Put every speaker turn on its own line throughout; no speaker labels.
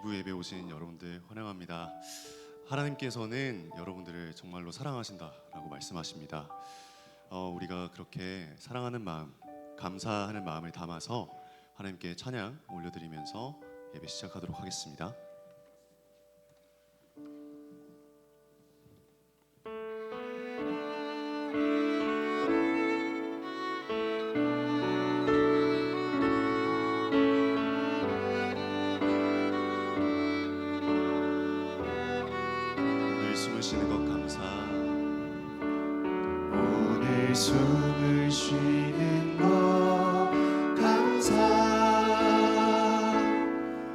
2부 예배 오신 여러분들 환영합니다. 하나님께서는 여러분들을 정말로 사랑하신다라고 말씀하십니다. 우리가 그렇게 사랑하는 마음, 감사하는 마음을 담아서 하나님께 찬양 올려드리면서 예배 시작하도록 하겠습니다. 숨을 쉬는 것 감사.
오늘 숨을 쉬는 것 감사.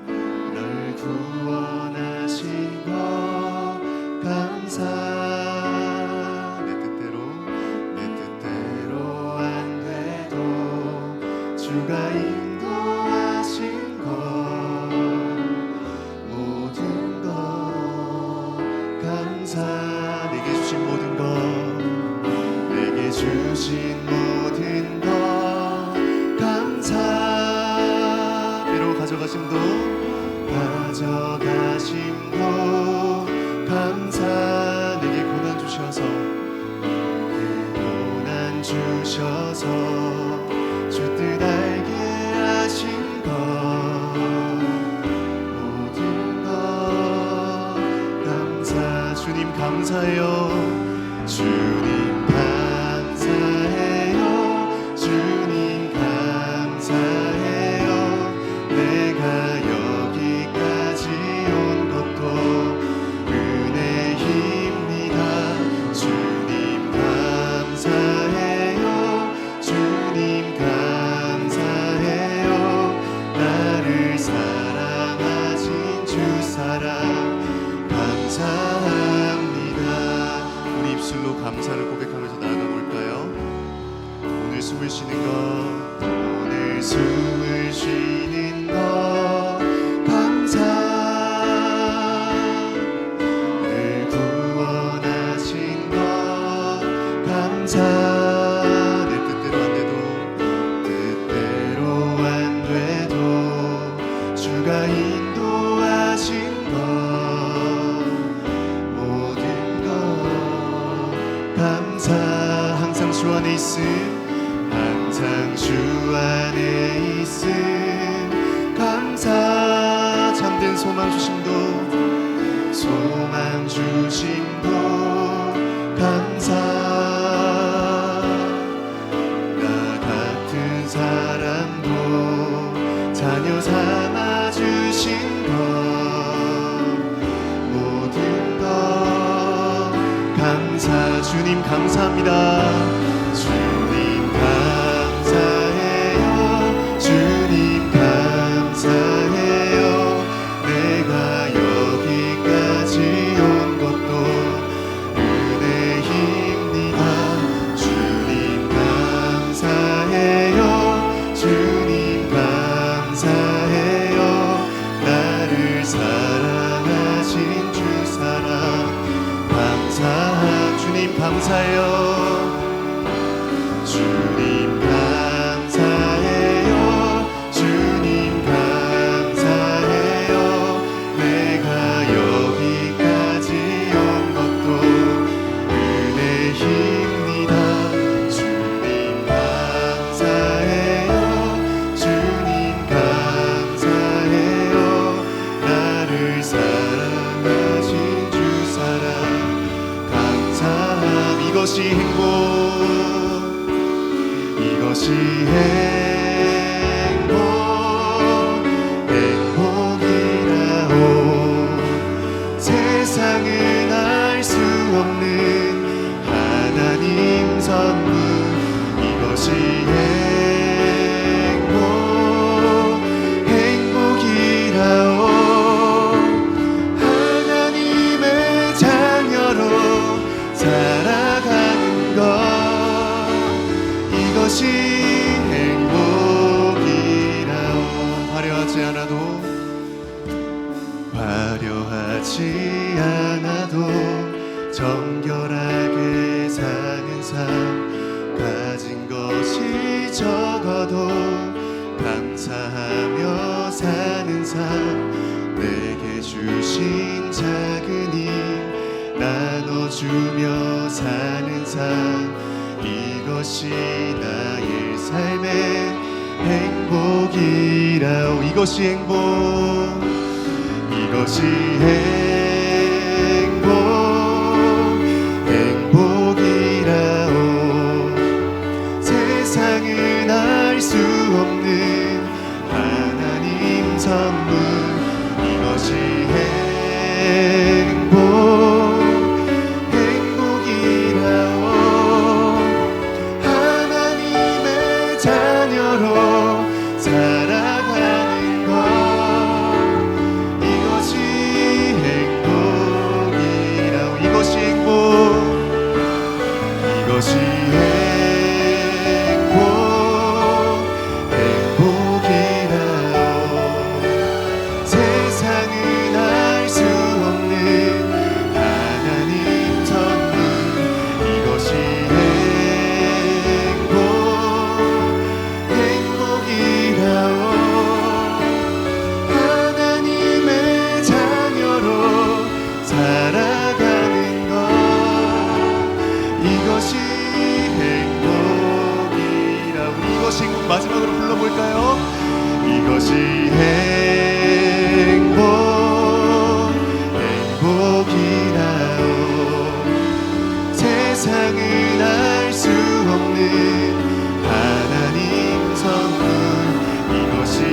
널 구원하신 것 감사. 내 뜻대로 안 돼도 주가 인도하신 것 모든 것 감사. 내게 주신 모든 것, 내게 주신 모든 것 감사. 때로 가져가심도 감사. 내게 고난 주셔서 주 뜻 알게 하신 것 모든 것 감사. 주님 감사해요. 주님 감사해요. 주님 감사해요. 내가 여기까지 온 것도 은혜입니다. 주님 감사해요. 주님 감사해요. 나를 사랑하신 주 사랑 감사합니다. 우리 입술로 감사를 고백하면서 나아가 볼까요? 오늘 숨을 쉬는 것 감사. 늘 구원하신 것 감사. 내 뜻대로 안 돼도 주가 인도하신 것 모든 것 감사. 항상 주 안에 있음 감사. 잠든 소망 주심도 감사. 나 같은 사람도 자녀 삼아 주신 것 모든 것 감사. 주님 감사합니다. 주님 감사해요. 주님 감사해요. 내가 여기까지 온 것도 은혜입니다. 주님 감사해요. 주님 감사해요. 나를 사랑하신 주 사랑 감사. 주님 감사해요. 주님 감사해요. 주님 감사해요. 내가 여기까지 온 것도 은혜입니다. 주님 감사해요. 주님 감사해요. 나를 사랑하신 주 사랑 감사함. 이것이 행복이라오. 세상은 알 수 없는 하나님 선물. 이것이 행복이라오. 하나님의 자녀로 살아가는 것 이것이 행복이라오. 화려하지 않아도 정결하게 사는 삶. 가진 것이 적어도 감사하며 사는 삶. 내게 주신 작은 힘 나눠주며 사는 삶, 이것이 나의 삶의 행복이라오. 이것이 행복, 이것이 행복이라오. 세상은 알 수 없는 하나님 선물, 이것이 행복이라오. 하나님의 자녀로 살아가는 것, 이것이 행복이라오. 이것이 행복이라오. 세상은 알 수 없는 하나님 선물, 이것이 행복이라오. 하나님의 자녀로 살아가는 것, 이것이 행복이라. 우리 이것이 행복 마지막으로 불러볼까요? 이것이 행복이라오. 세상은 알 수 없는 하나님 선물, 이것이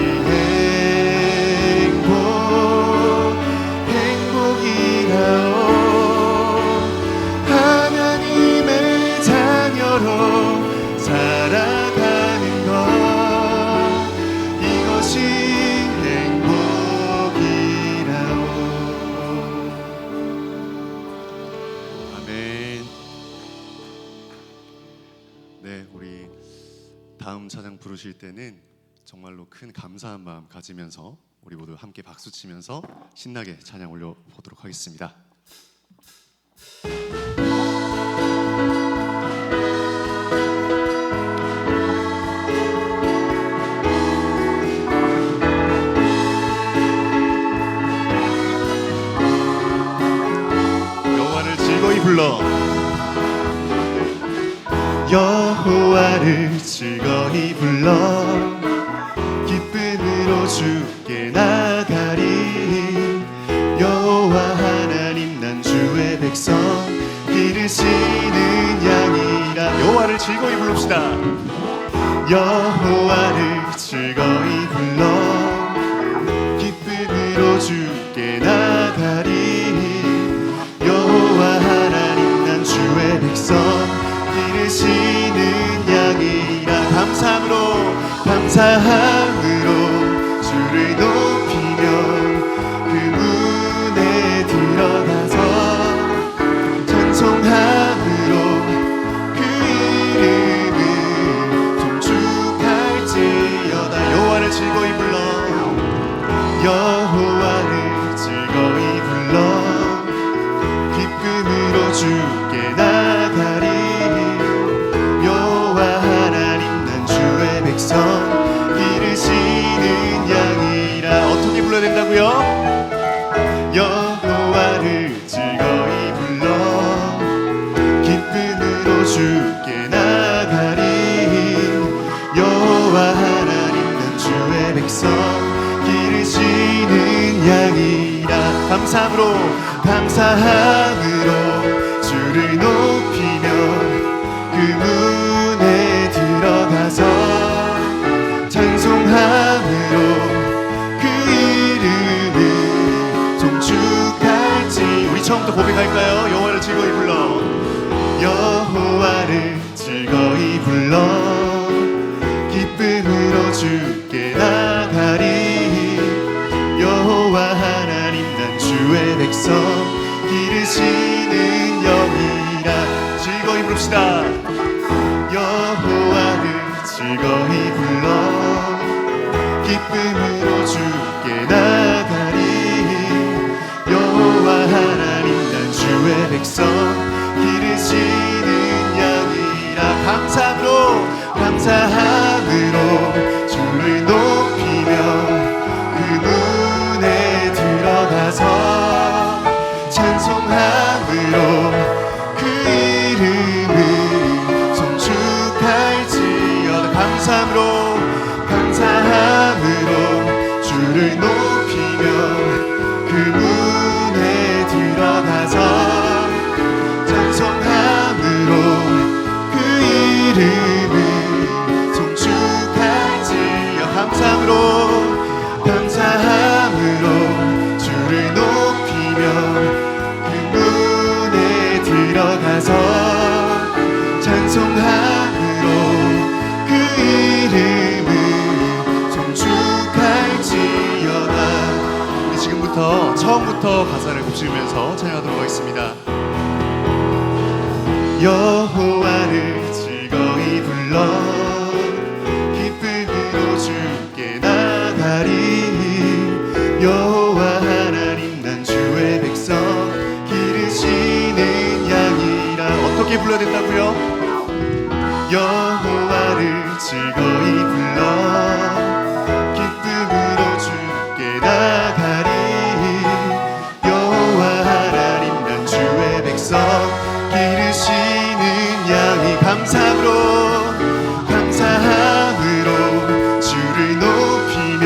행복이라오. 하나님의 자녀로 살아가는 것, 이것이 행복이라오. 아멘. 네, 우리 다음 찬양 부르실 때는 정말로 큰 감사한 마음 가지면서 우리 모두 함께 박수 치면서 신나게 찬양 올려보도록 하겠습니다. 여호와를 즐거이 불러, 여호와를 즐거이 불러 기쁨으로 주께 나가리. 여호와 하나님 난 주의 백성 기르시는 양이라. 여호와를 즐거이 부릅시다. 여호와를 즐거이 불러 기쁨으로 주께 나가리. 여호와 하나님 난 주의 백성 기르시는 양이라. 감사함으로 주를 높이며 그 문에 들어가서 찬송함으로 그 이름을 송축할지어다. 여호와를 즐거이 불러, 여호와를 즐거이 불러 기쁨으로 주께 나가리. 여호와 하나님 난 주의 백성 기르시는 양이라. 어떻게 불러야 된다고요? 여호와를 즐거이 불러 기쁨으로 주께 나가리. 여호와 하나님 난 주의 백성 기르시는 양이라. 감사함으로 주를 높이며 그 문에 들어가서 찬송함으로 그 이름을 송축할지. 우리 처음부터 고백할까요? 여호와를 즐거이 불러, 여호와를 즐거이 불러 기쁨으로 주께 나가리. 여호와 하나님 난 주의 백성 기르시는 영이라. 즐거이 부릅시다. 여호와를 즐거이 불러 기쁨으로 주께 나가리. 여호와 하나님 난 주의 백성 기르시는 양이라. 감사함으로 주를 높이며 그 문에 들어가서 감사함으로 주를 높이며 그 문에 들어가서 찬송함으로 그 이름을 송축할지어 감사함으로 주를 높이며 그 문에 들어가서 찬송함으로 그 이름을 송축할지어다. 우리 지금부터 처음부터 가사를 곱씹으면서 찬양하도록 하겠습니다. 여호와를 즐거이 불러 기쁨으로 주께 나가리. 여호와 하나님 난 주의 백성 기르시는 양이라. 어떻게 불러야 된다고요? 여호와를 즐거이 불러 기쁨으로 주께 나가리. 여호와 하나님 난 주의 백성 기르시는 양이. 감사함으로 주를 높이며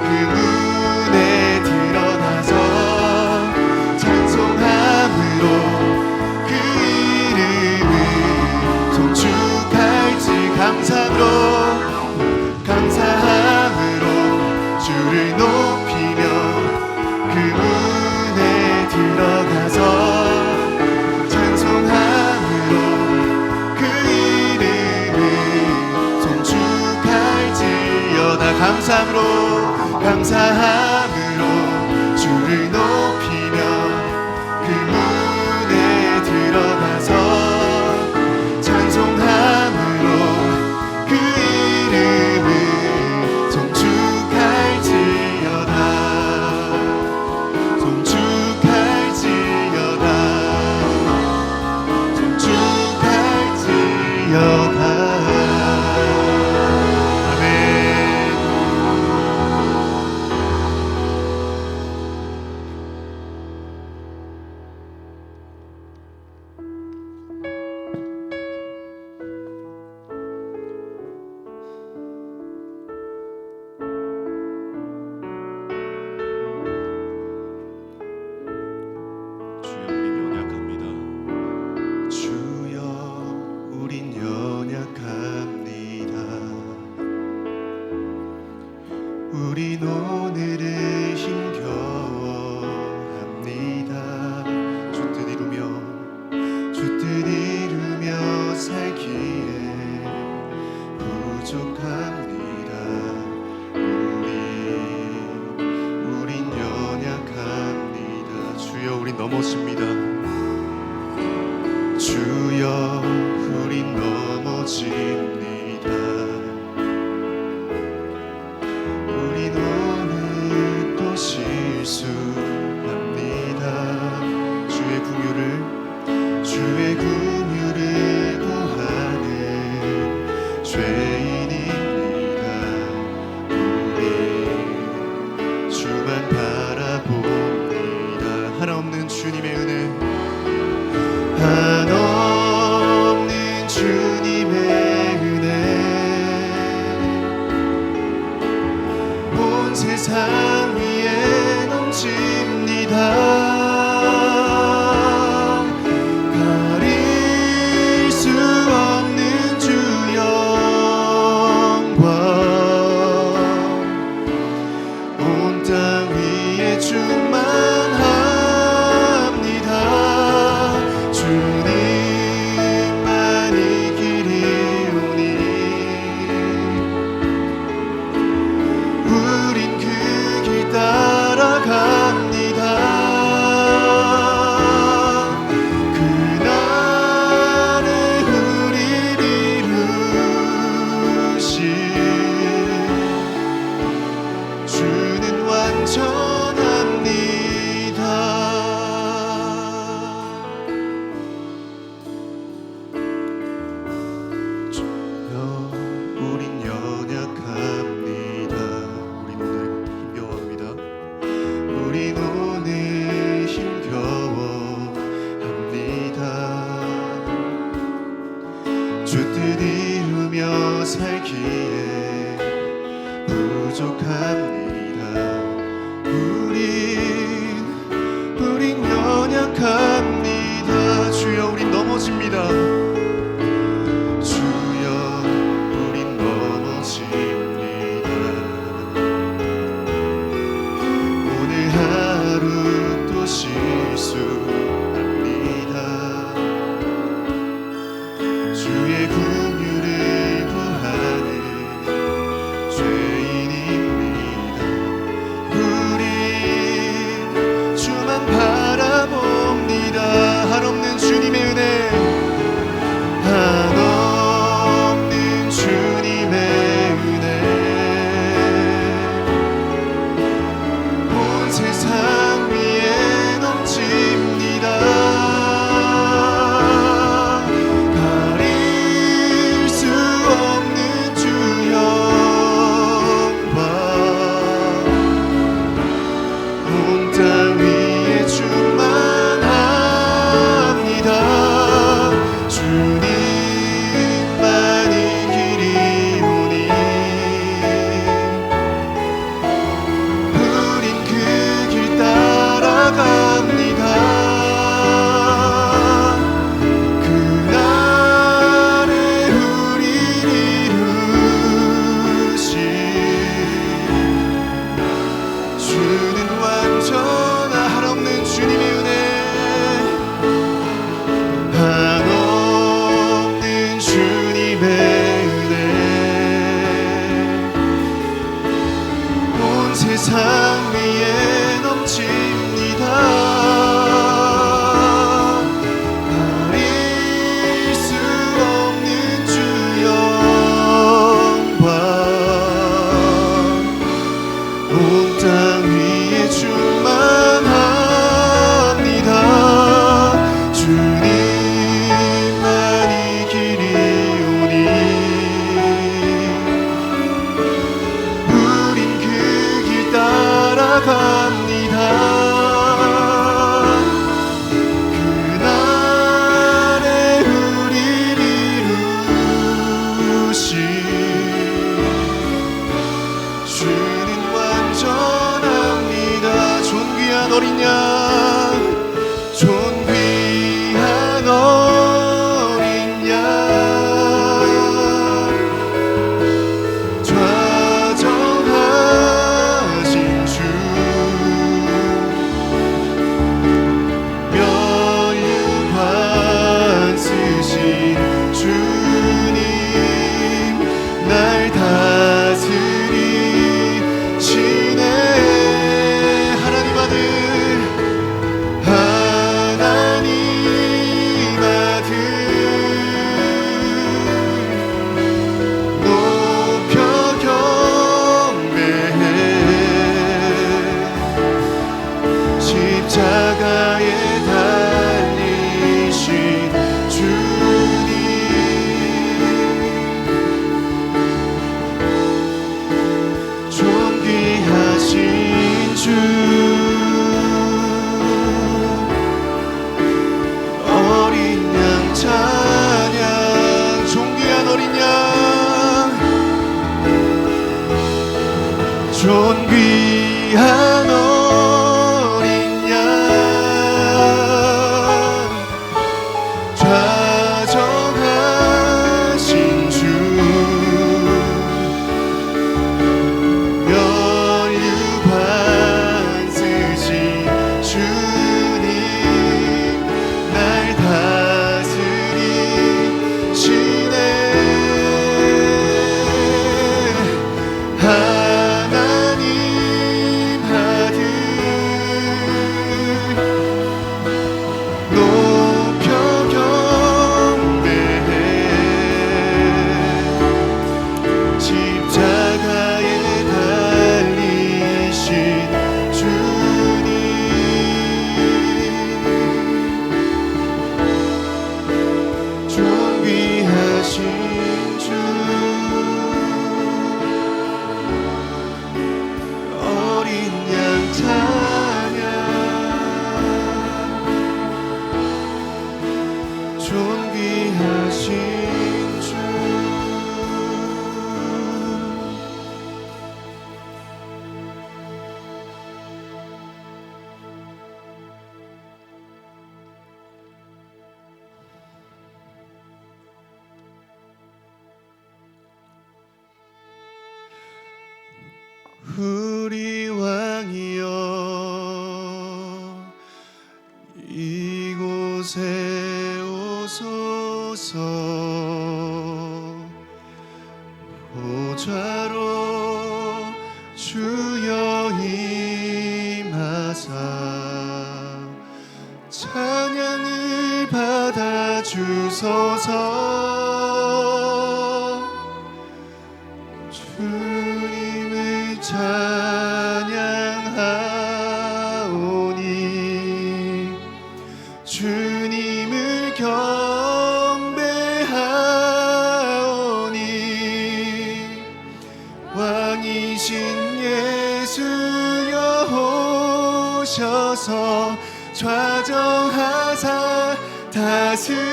그 문에 들어가서 찬송함으로 그 이름을 송축할지. 감사함으로 주를 높이며 그 문에 들어가서 찬송함으로 그 이름을 송축할지어다. 감사함으로 주를 높이며 그 문에 들어가서 찬송함으로 그 이름을 송축할지어다. 주여 우린 연약합니다. 우린 오늘을 힘겨워합니다. 주 뜻 이루며 살기에 부족합니다. 우린 연약합니다. 주여 우린 넘어집니다. 주여 우린 넘어집니다. 우린 오늘 또 실수합니다. 주의 긍휼을 구하는 죄인입니다. 우리 주만 바라봅니다. 한없는 주님의 은혜, 한없는 주님의 은혜, 온 세상 위에 넘칩니다. 가릴 수 없는 주 영광, 온 땅 위에 충만합니다. 주님만이 길이오니 우린 그 길 없기에 부족합니다. 우린 연약합니다. 주여 우린 넘어집니다. 주여 우린 넘어집니다. 오늘 하루 또 실수합니다. 주의 긍휼을 구하는 죄인입니다. 우리 주만 바라봅니다. 한없는 주님의 은혜, 한없는 주님의 은혜, 온 세상 위에 넘칩니다. 가릴 수 없는 주 영광, 온 땅 위에 충만합니다. 주님만이 길이오니 우린 그 길 따라갑니다. 그날에 우리를 이루신 주는 완전한 한없는 주님의 은혜, 한없는 주님의 은혜, 온 세상 위에 넘칩니다. 가릴 수 없는 주 영광, 온 땅 위에 충만합니다. 주님만이 길이오니 우린 그 길 따라갑니다. 그날에 우리를 이루신 주는 완전합니다. 존귀한 어린 양, 존귀한 어린 양, 좌정하신 주, 면류관 쓰신 주님, 날 다스리시네. 하나님 아들, 하나님 아들, 높여 경배해. 십자가에 달리신 주님, 존귀하신 주, 어린 양 찬양, 존귀한 어린 양, 존귀한 어린 양, 좌정하신 주, 면류관 쓰신 주님, 날 다스리시네. 하나님 아들, 우리 왕이여 이곳에 오소서. 보좌로 주여 임하사 찬양을 받아주소서. 주님을 찬양하오니 주님을 경배하오니 왕이신 예수여 오셔서 좌정하사 다스리소서.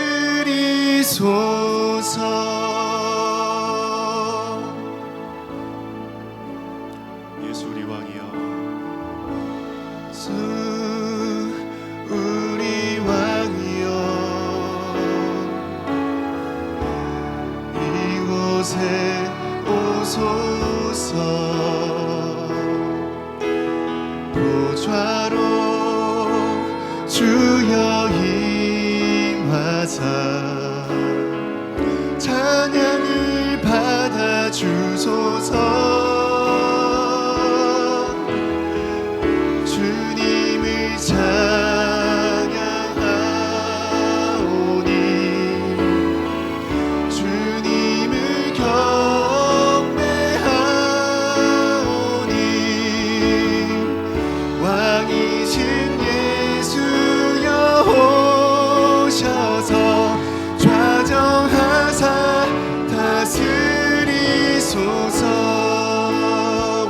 예수 우리 왕이여 우리 왕이여 이곳에 오소서. 보좌로 주여 임하사 찬양을 받아주소서. 주님을 찬양하오니 주님을 경배하오니 왕이신 예수여 오셔서 좌정하사 다스리소서.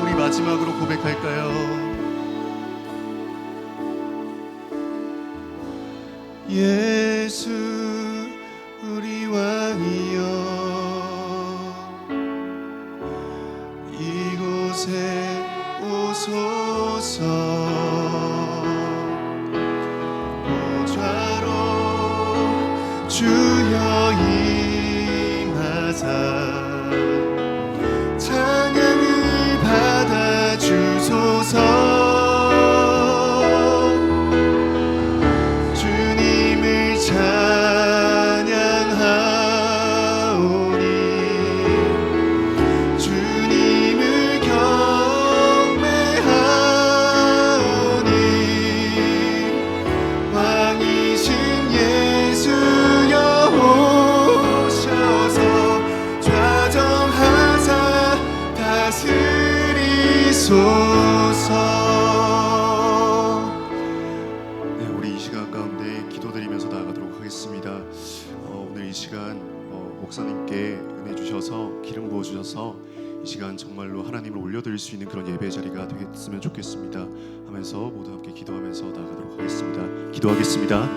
우리 마지막으로 고백할까요? 예수 우리 왕이여 이곳에 오소서. 보좌로 주여 임하사 찬양을 받아주소서. 주님을 찬양하오니 주님을 경배하오니 왕이신 예수여 오셔서 좌정하사 다스리소서. 네, 우리 이 시간 가운데 기도드리면서 나아가도록 하겠습니다. 오늘 이 시간 목사님께 은혜 주셔서 기름 부어 주셔서 이 시간 정말로 하나님을 올려드릴 수 있는 그런 예배 자리가 되겠으면 좋겠습니다 하면서 모두 함께 기도하면서 나아가도록 하겠습니다. 기도하겠습니다.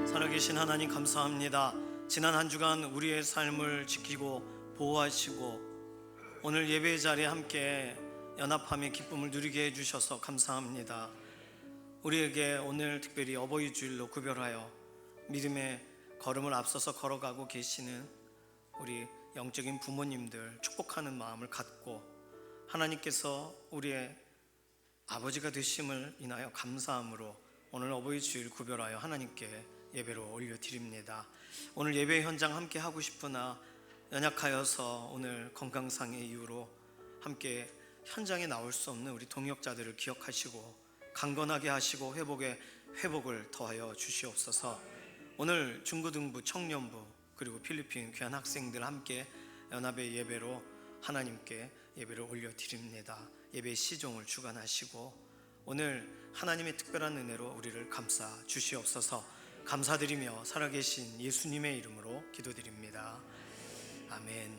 살아계신 하나님 감사합니다. 지난 한 주간 우리의 삶을 지키고 보호하시고 오늘 예배의 자리에 함께 연합함의 기쁨을 누리게 해주셔서 감사합니다. 우리에게 오늘 특별히 어버이 주일로 구별하여 믿음의 걸음을 앞서서 걸어가고 계시는 우리 영적인 부모님들 축복하는 마음을 갖고 하나님께서 우리의 아버지가 되심을 인하여 감사함으로 오늘 어버이 주일 구별하여 하나님께 예배로 올려드립니다. 오늘 예배 현장 함께 하고 싶으나 연약하여서 오늘 건강상의 이유로 함께 현장에 나올 수 없는 우리 동역자들을 기억하시고 강건하게 하시고 회복에 회복을 더하여 주시옵소서. 오늘 중고등부, 청년부 그리고 필리핀 귀한 학생들 함께 연합의 예배로 하나님께 예배를 올려드립니다. 예배의 시종을 주관하시고 오늘 하나님의 특별한 은혜로 우리를 감싸 주시옵소서. 감사드리며 살아계신 예수님의 이름으로 기도드립니다. 아멘.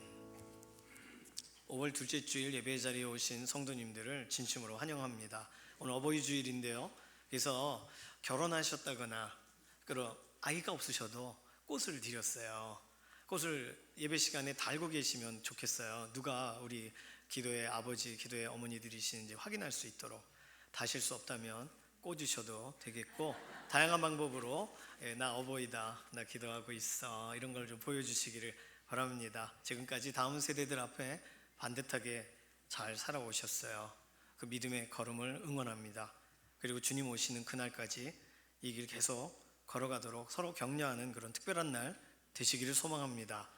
5월 둘째 주일 예배 자리에 오신 성도님들을 진심으로 환영합니다. 오늘 어버이 주일인데요. 그래서 결혼하셨다거나 그리고 아이가 없으셔도 꽃을 드렸어요. 꽃을 예배 시간에 달고 계시면 좋겠어요. 누가 우리 기도의 아버지, 기도의 어머니들이신지 확인할 수 있도록. 다실 수 없다면 꽂으셔도 되겠고, 다양한 방법으로 나 어버이다, 나 기도하고 있어, 이런 걸 좀 보여주시기를 바랍니다. 지금까지 다음 세대들 앞에 반듯하게 잘 살아오셨어요. 그 믿음의 걸음을 응원합니다. 그리고 주님 오시는 그날까지 이 길 계속 걸어가도록 서로 격려하는 그런 특별한 날 되시기를 소망합니다.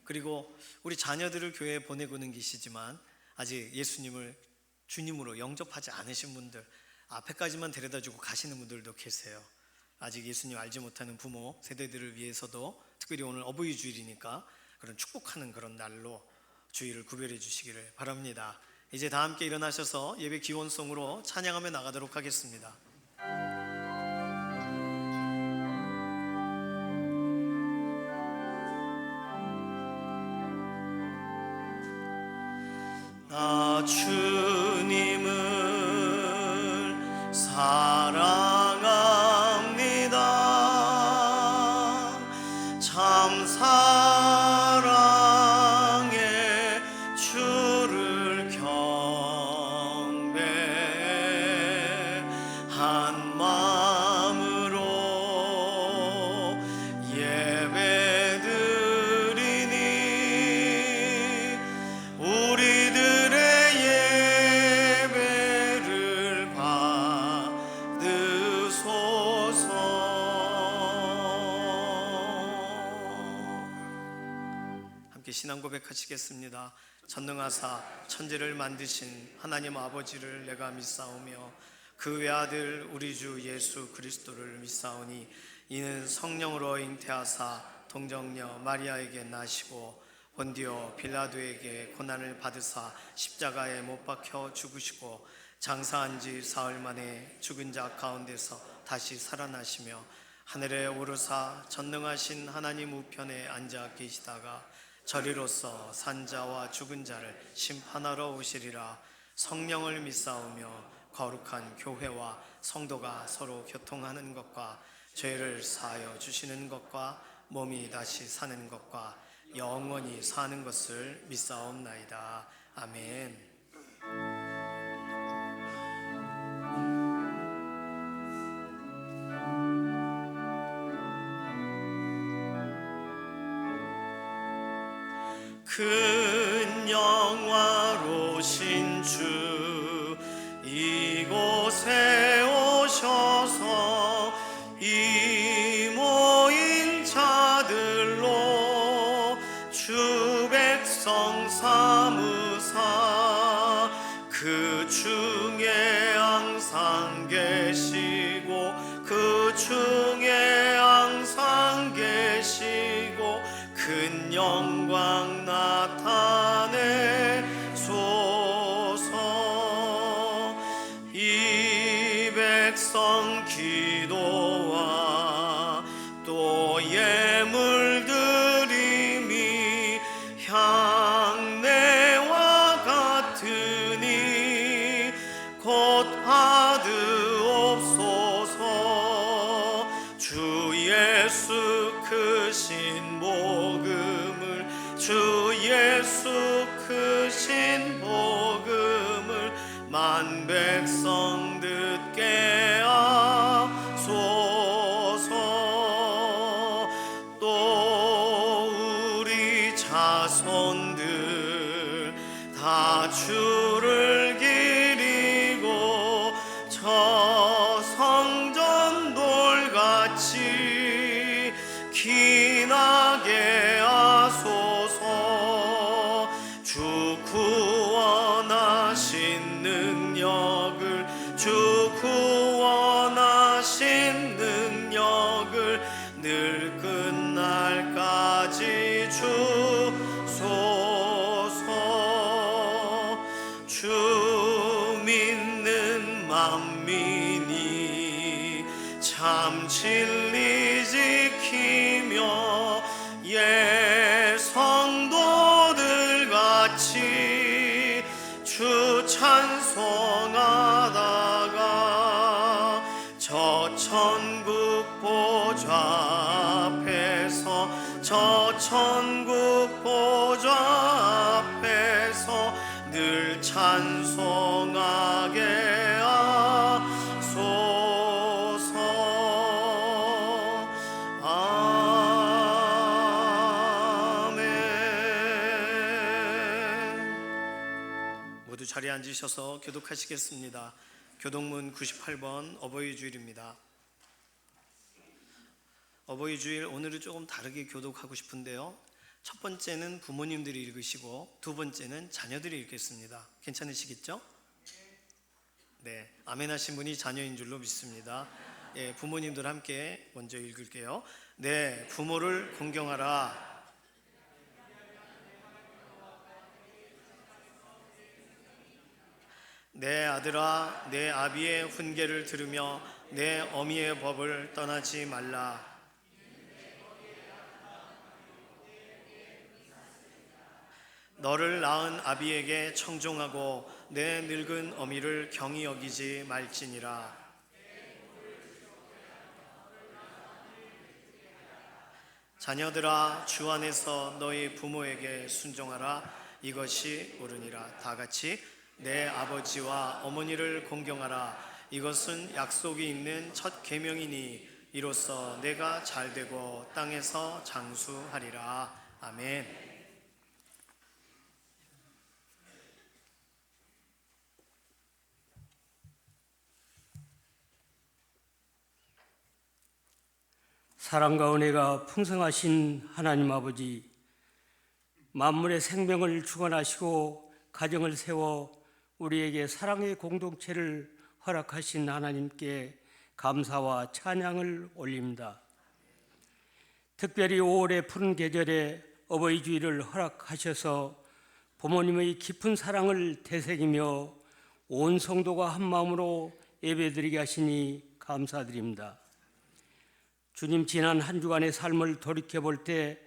그리고 우리 자녀들을 교회에 보내고는 계시지만 아직 예수님을 주님으로 영접하지 않으신 분들, 앞에까지만 데려다주고 가시는 분들도 계세요. 아직 예수님 알지 못하는 부모 세대들을 위해서도 특별히 오늘 어버이 주일이니까 그런 축복하는 그런 날로 주일을 구별해 주시기를 바랍니다. 이제 다 함께 일어나셔서 예배 기원송으로 찬양하며 나가도록 하겠습니다. 나 주님을 사랑합니다. 참 사랑의 주를 경배한 마음으로 예배드리니 우리들의 예배를 받으소서. 함께 신앙 고백하시겠습니다. 전능하사 천지를 만드신 하나님 아버지를 내가 믿사오며 그 외아들 우리 주 예수 그리스도를 믿사오니 이는 성령으로 잉태하사 동정녀 마리아에게 나시고 본디오 빌라도에게 고난을 받으사 십자가에 못 박혀 죽으시고 장사한 지 사흘 만에 죽은 자 가운데서 다시 살아나시며 하늘에 오르사 전능하신 하나님 우편에 앉아 계시다가 저리로서 산자와 죽은 자를 심판하러 오시리라. 성령을 믿사오며 거룩한 교회와 성도가 서로 교통하는 것과 죄를 사하여 주시는 것과 몸이 다시 사는 것과 영원히 사는 것을 믿사옵나이다. 아멘. 큰 영화로신 주 이곳에 오셔서 이 모인 자들로 주 백성 삼으사 그 중에 항상 계시고 그 중에 항상 계시고 큰 영광 나타내소서. 이 백성 기도와 또 예물 드림이 향내와 같으니 곧 받으옵소서. 주 예수 크신 복음을 주 예수 크신 복음을 만 백성 듣게 하소서. 또 우리 자손들 다 주를 기리고 저 성전 돌같이 기나게 하소서. 주 구원하신 능력을 주 주 구원하신 능력을 늘 끝날까지 주소서. 주 믿는 만민이 참 진리 지키며 예 성도들 같이 주 찬송하다가 저 천국 보좌 앞에서 저 천국 보좌 앞에서 늘 찬송하게 하소서. 아멘. 모두 자리에 앉으셔서 교독하시겠습니다. 교독문 98번 어버이 주일입니다. 어버이 주일 오늘은 조금 다르게 교독하고 싶은데요. 첫 번째는 부모님들이 읽으시고 두 번째는 자녀들이 읽겠습니다. 괜찮으시겠죠? 네, 아멘 하신 분이 자녀인 줄로 믿습니다. 예, 부모님들 함께 먼저 읽을게요. 네, 부모를 공경하라. 내 아들아, 내 아비의 훈계를 들으며 내 어미의 법을 떠나지 말라. 너를 낳은 아비에게 청종하고 내 늙은 어미를 경히 여기지 말지니라. 자녀들아, 주 안에서 너희 부모에게 순종하라. 이것이 옳으니라. 다 같이 내 아버지와 어머니를 공경하라. 이것은 약속이 있는 첫 계명이니 이로써 내가 잘되고 땅에서 장수하리라. 아멘.
사랑과 은혜가 풍성하신 하나님 아버지, 만물의 생명을 주관하시고 가정을 세워 우리에게 사랑의 공동체를 허락하신 하나님께 감사와 찬양을 올립니다. 특별히 5월의 푸른 계절에 어버이 주일을 허락하셔서 부모님의 깊은 사랑을 되새기며 온 성도가 한 마음으로 예배드리게 하시니 감사드립니다. 주님, 지난 한 주간의 삶을 돌이켜볼 때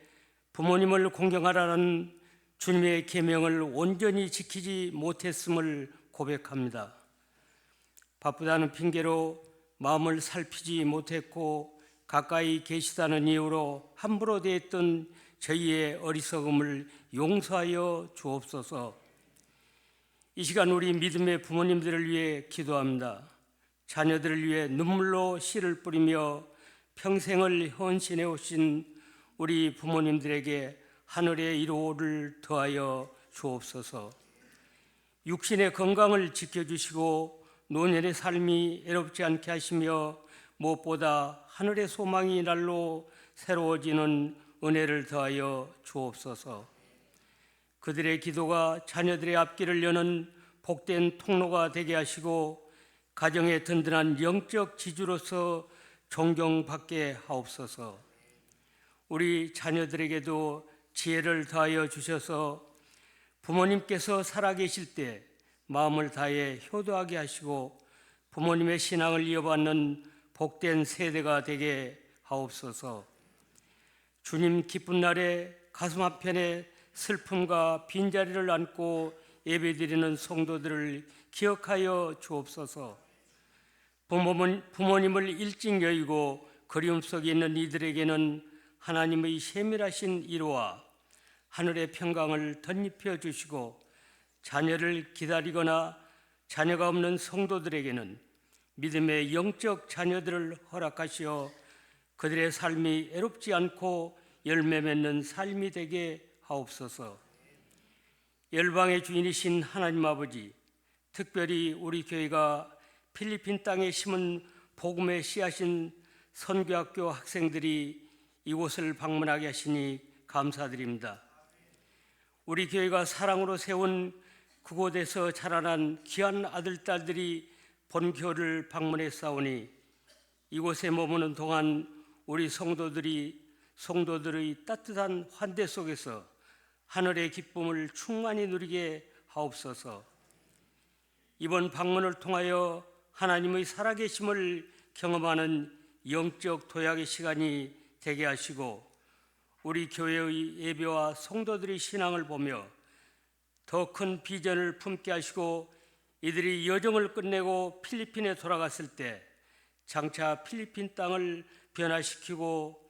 부모님을 공경하라는 주님의 계명을 온전히 지키지 못했음을 고백합니다. 바쁘다는 핑계로 마음을 살피지 못했고 가까이 계시다는 이유로 함부로 대했던 저희의 어리석음을 용서하여 주옵소서. 이 시간 우리 믿음의 부모님들을 위해 기도합니다. 자녀들을 위해 눈물로 씨를 뿌리며 평생을 헌신해 오신 우리 부모님들에게 하늘의 이로를 더하여 주옵소서. 육신의 건강을 지켜주시고 노년의 삶이 애롭지 않게 하시며 무엇보다 하늘의 소망이 날로 새로워지는 은혜를 더하여 주옵소서. 그들의 기도가 자녀들의 앞길을 여는 복된 통로가 되게 하시고 가정의 든든한 영적 지주로서 존경받게 하옵소서. 우리 자녀들에게도 지혜를 더하여 주셔서 부모님께서 살아계실 때 마음을 다해 효도하게 하시고 부모님의 신앙을 이어받는 복된 세대가 되게 하옵소서. 주님 기쁜 날에 가슴 한편에 슬픔과 빈자리를 안고 예배드리는 성도들을 기억하여 주옵소서. 부모님을 일찍 여의고 그리움 속에 있는 이들에게는 하나님의 세밀하신 이로와 하늘의 평강을 덧입혀 주시고 자녀를 기다리거나 자녀가 없는 성도들에게는 믿음의 영적 자녀들을 허락하시어 그들의 삶이 애롭지 않고 열매 맺는 삶이 되게 하옵소서. 열방의 주인이신 하나님 아버지, 특별히 우리 교회가 필리핀 땅에 심은 복음의 씨앗인 선교학교 학생들이 이곳을 방문하게 하시니 감사드립니다. 우리 교회가 사랑으로 세운 그곳에서 자라난 귀한 아들, 딸들이 본교를 방문했사오니 이곳에 머무는 동안 우리 성도들의 따뜻한 환대 속에서 하늘의 기쁨을 충만히 누리게 하옵소서. 이번 방문을 통하여 하나님의 살아계심을 경험하는 영적 도약의 시간이 되게 하시고 우리 교회의 예배와 성도들의 신앙을 보며 더 큰 비전을 품게 하시고 이들이 여정을 끝내고 필리핀에 돌아갔을 때 장차 필리핀 땅을 변화시키고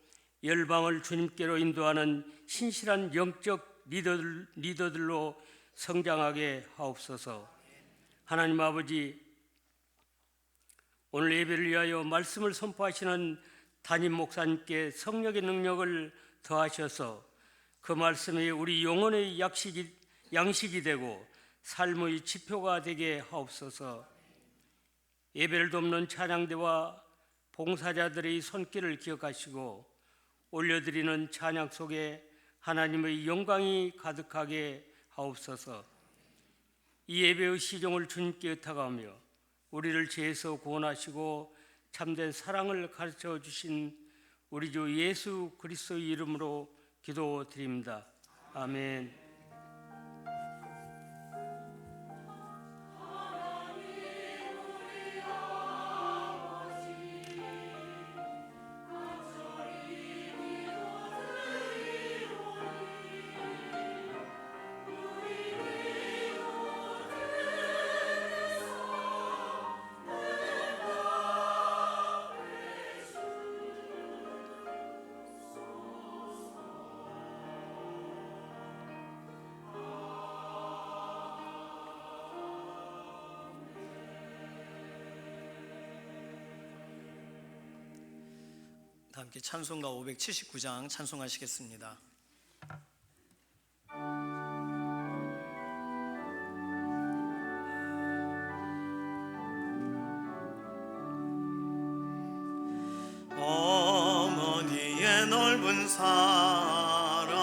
열방을 주님께로 인도하는 신실한 영적 리더들로 성장하게 하옵소서. 하나님 아버지, 오늘 예배를 위하여 말씀을 선포하시는 담임 목사님께 성령의 능력을 더하셔서 그 말씀이 우리 영혼의 양식이 되고 삶의 지표가 되게 하옵소서. 예배를 돕는 찬양대와 봉사자들의 손길을 기억하시고 올려드리는 찬양 속에 하나님의 영광이 가득하게 하옵소서. 이 예배의 시종을 주님께 의탁하며 우리를 죄에서 구원하시고 참된 사랑을 가르쳐 주신 우리 주 예수 그리스도의 이름으로 기도드립니다. 아멘.
함께 찬송가 579장 찬송하시겠습니다. 어머니의 넓은 사랑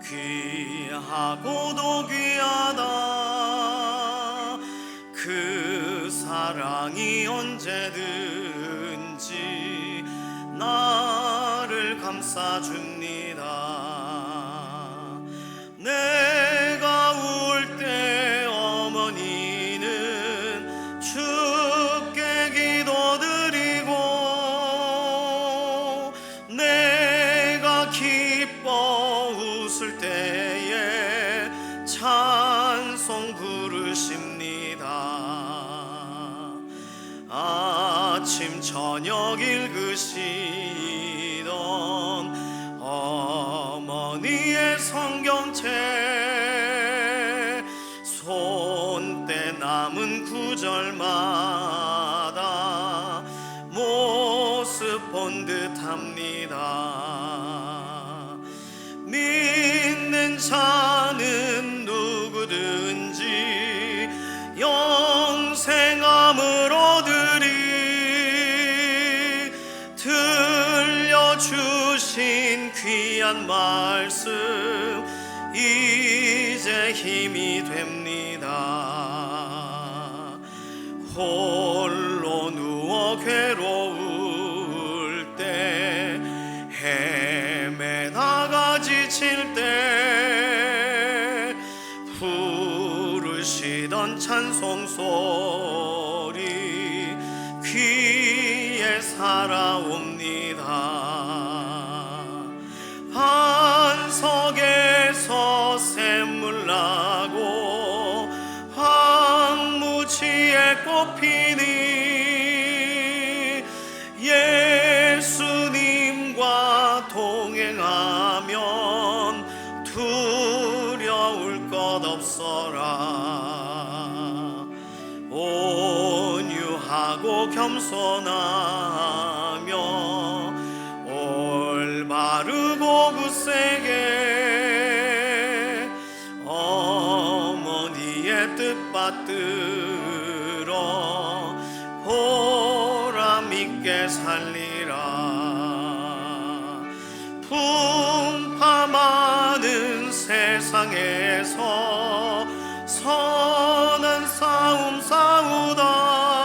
귀하고도 귀하다. 그 사랑이 언제든지 나를 감싸줍니다. 내가 울 때 어머니는 주께 기도드리고 내가 기뻐 웃을 때에 찬송 부르십니다. 아침 저녁 읽으시던 어머니의 성경책 손때 남은 구절마다 모습 본 듯합니다. 믿는 자는 누구든지 영생함을 얻으리. 들려주신 귀한 말씀 이제 힘이 됩니다. 홀로 누워 괴로울 때 헤매다가 지칠 때 부르시던 찬송 소리 귀에 살아옵니다. 반석에서 샘물 나고 황무지에 꽃 피니 예수님과 동행하면 두려울 것 없어라. 온유하고 겸손하며 올바르고 굳세게 어머니의 뜻 받들어 보람 있게 살리라. 풍파 많은 세상에서 선한 싸움 싸우다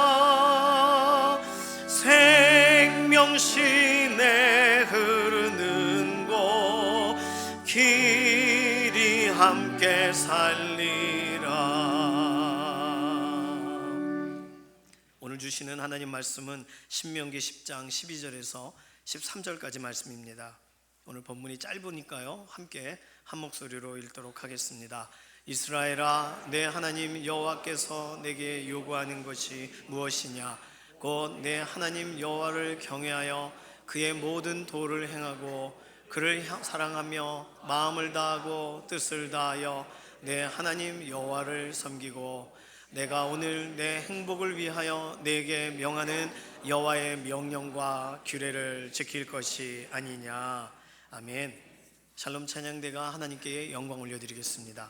함께 살리라. 오늘 주시는 하나님 말씀은 신명기 10장 12절에서 13절까지 말씀입니다. 오늘 본문이 짧으니까요, 함께 한 목소리로 읽도록 하겠습니다. 이스라엘아, 내 하나님 여호와께서 내게 요구하는 것이 무엇이냐? 곧 내 하나님 여호와를 경외하여 그의 모든 도를 행하고 그를 사랑하며 마음을 다하고 뜻을 다하여 내 하나님 여호와를 섬기고 내가 오늘 내 행복을 위하여 내게 명하는 여호와의 명령과 규례를 지킬 것이 아니냐. 아멘. 샬롬 찬양대가 하나님께 영광 올려드리겠습니다.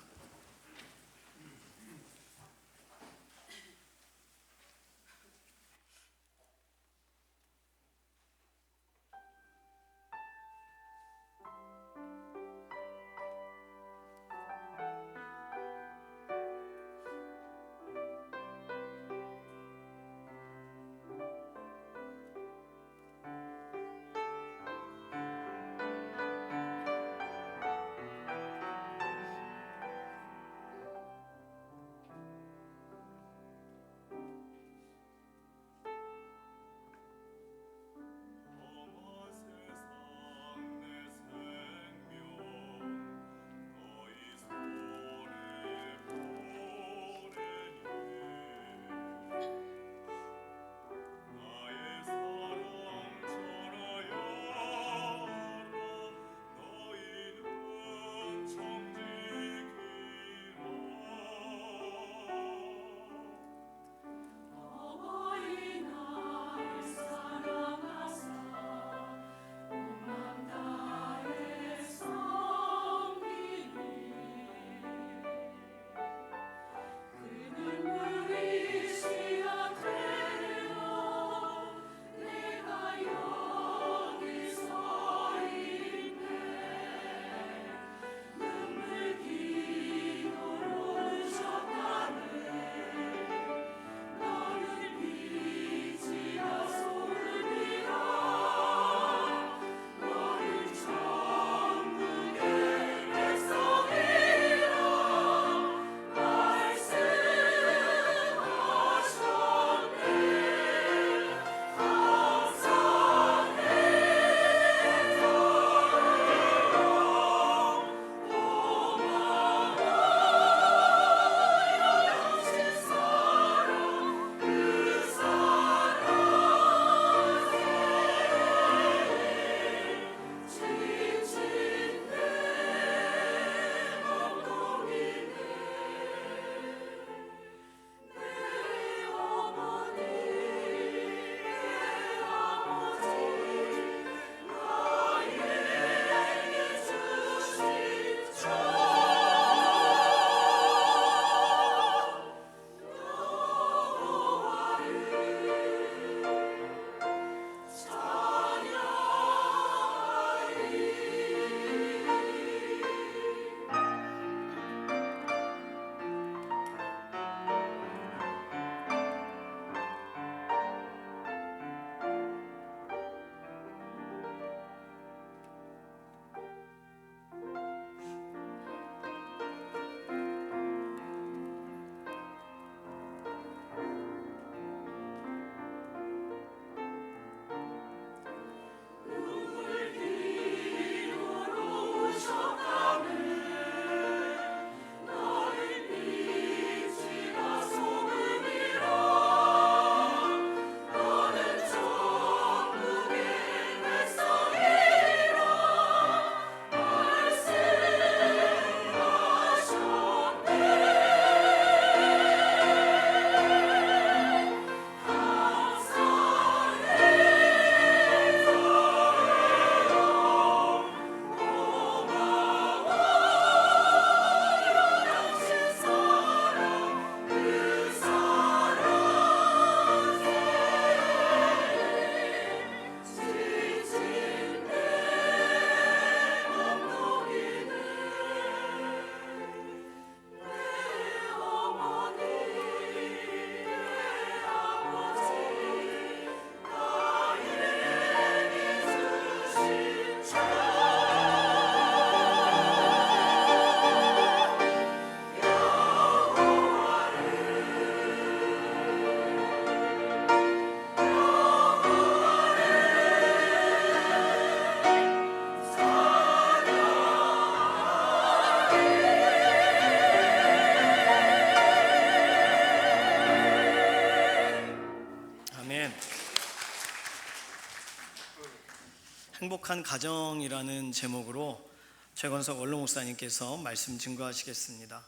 행복한 가정이라는 제목으로 최건석 원로 목사님께서 말씀 증거하시겠습니다.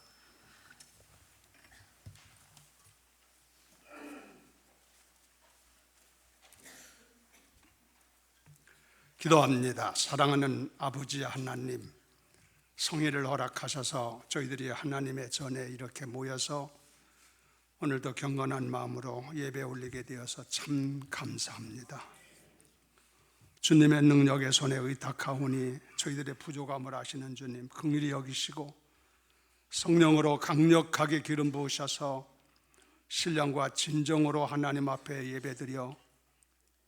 기도합니다. 사랑하는 아버지 하나님, 성회를 허락하셔서 저희들이 하나님의 전에 이렇게 모여서 오늘도 경건한 마음으로 예배 올리게 되어서 참 감사합니다. 주님의 능력의 손에 의탁하오니 저희들의 부족함을 아시는 주님 긍휼히 여기시고 성령으로 강력하게 기름 부으셔서 신령과 진정으로 하나님 앞에 예배드려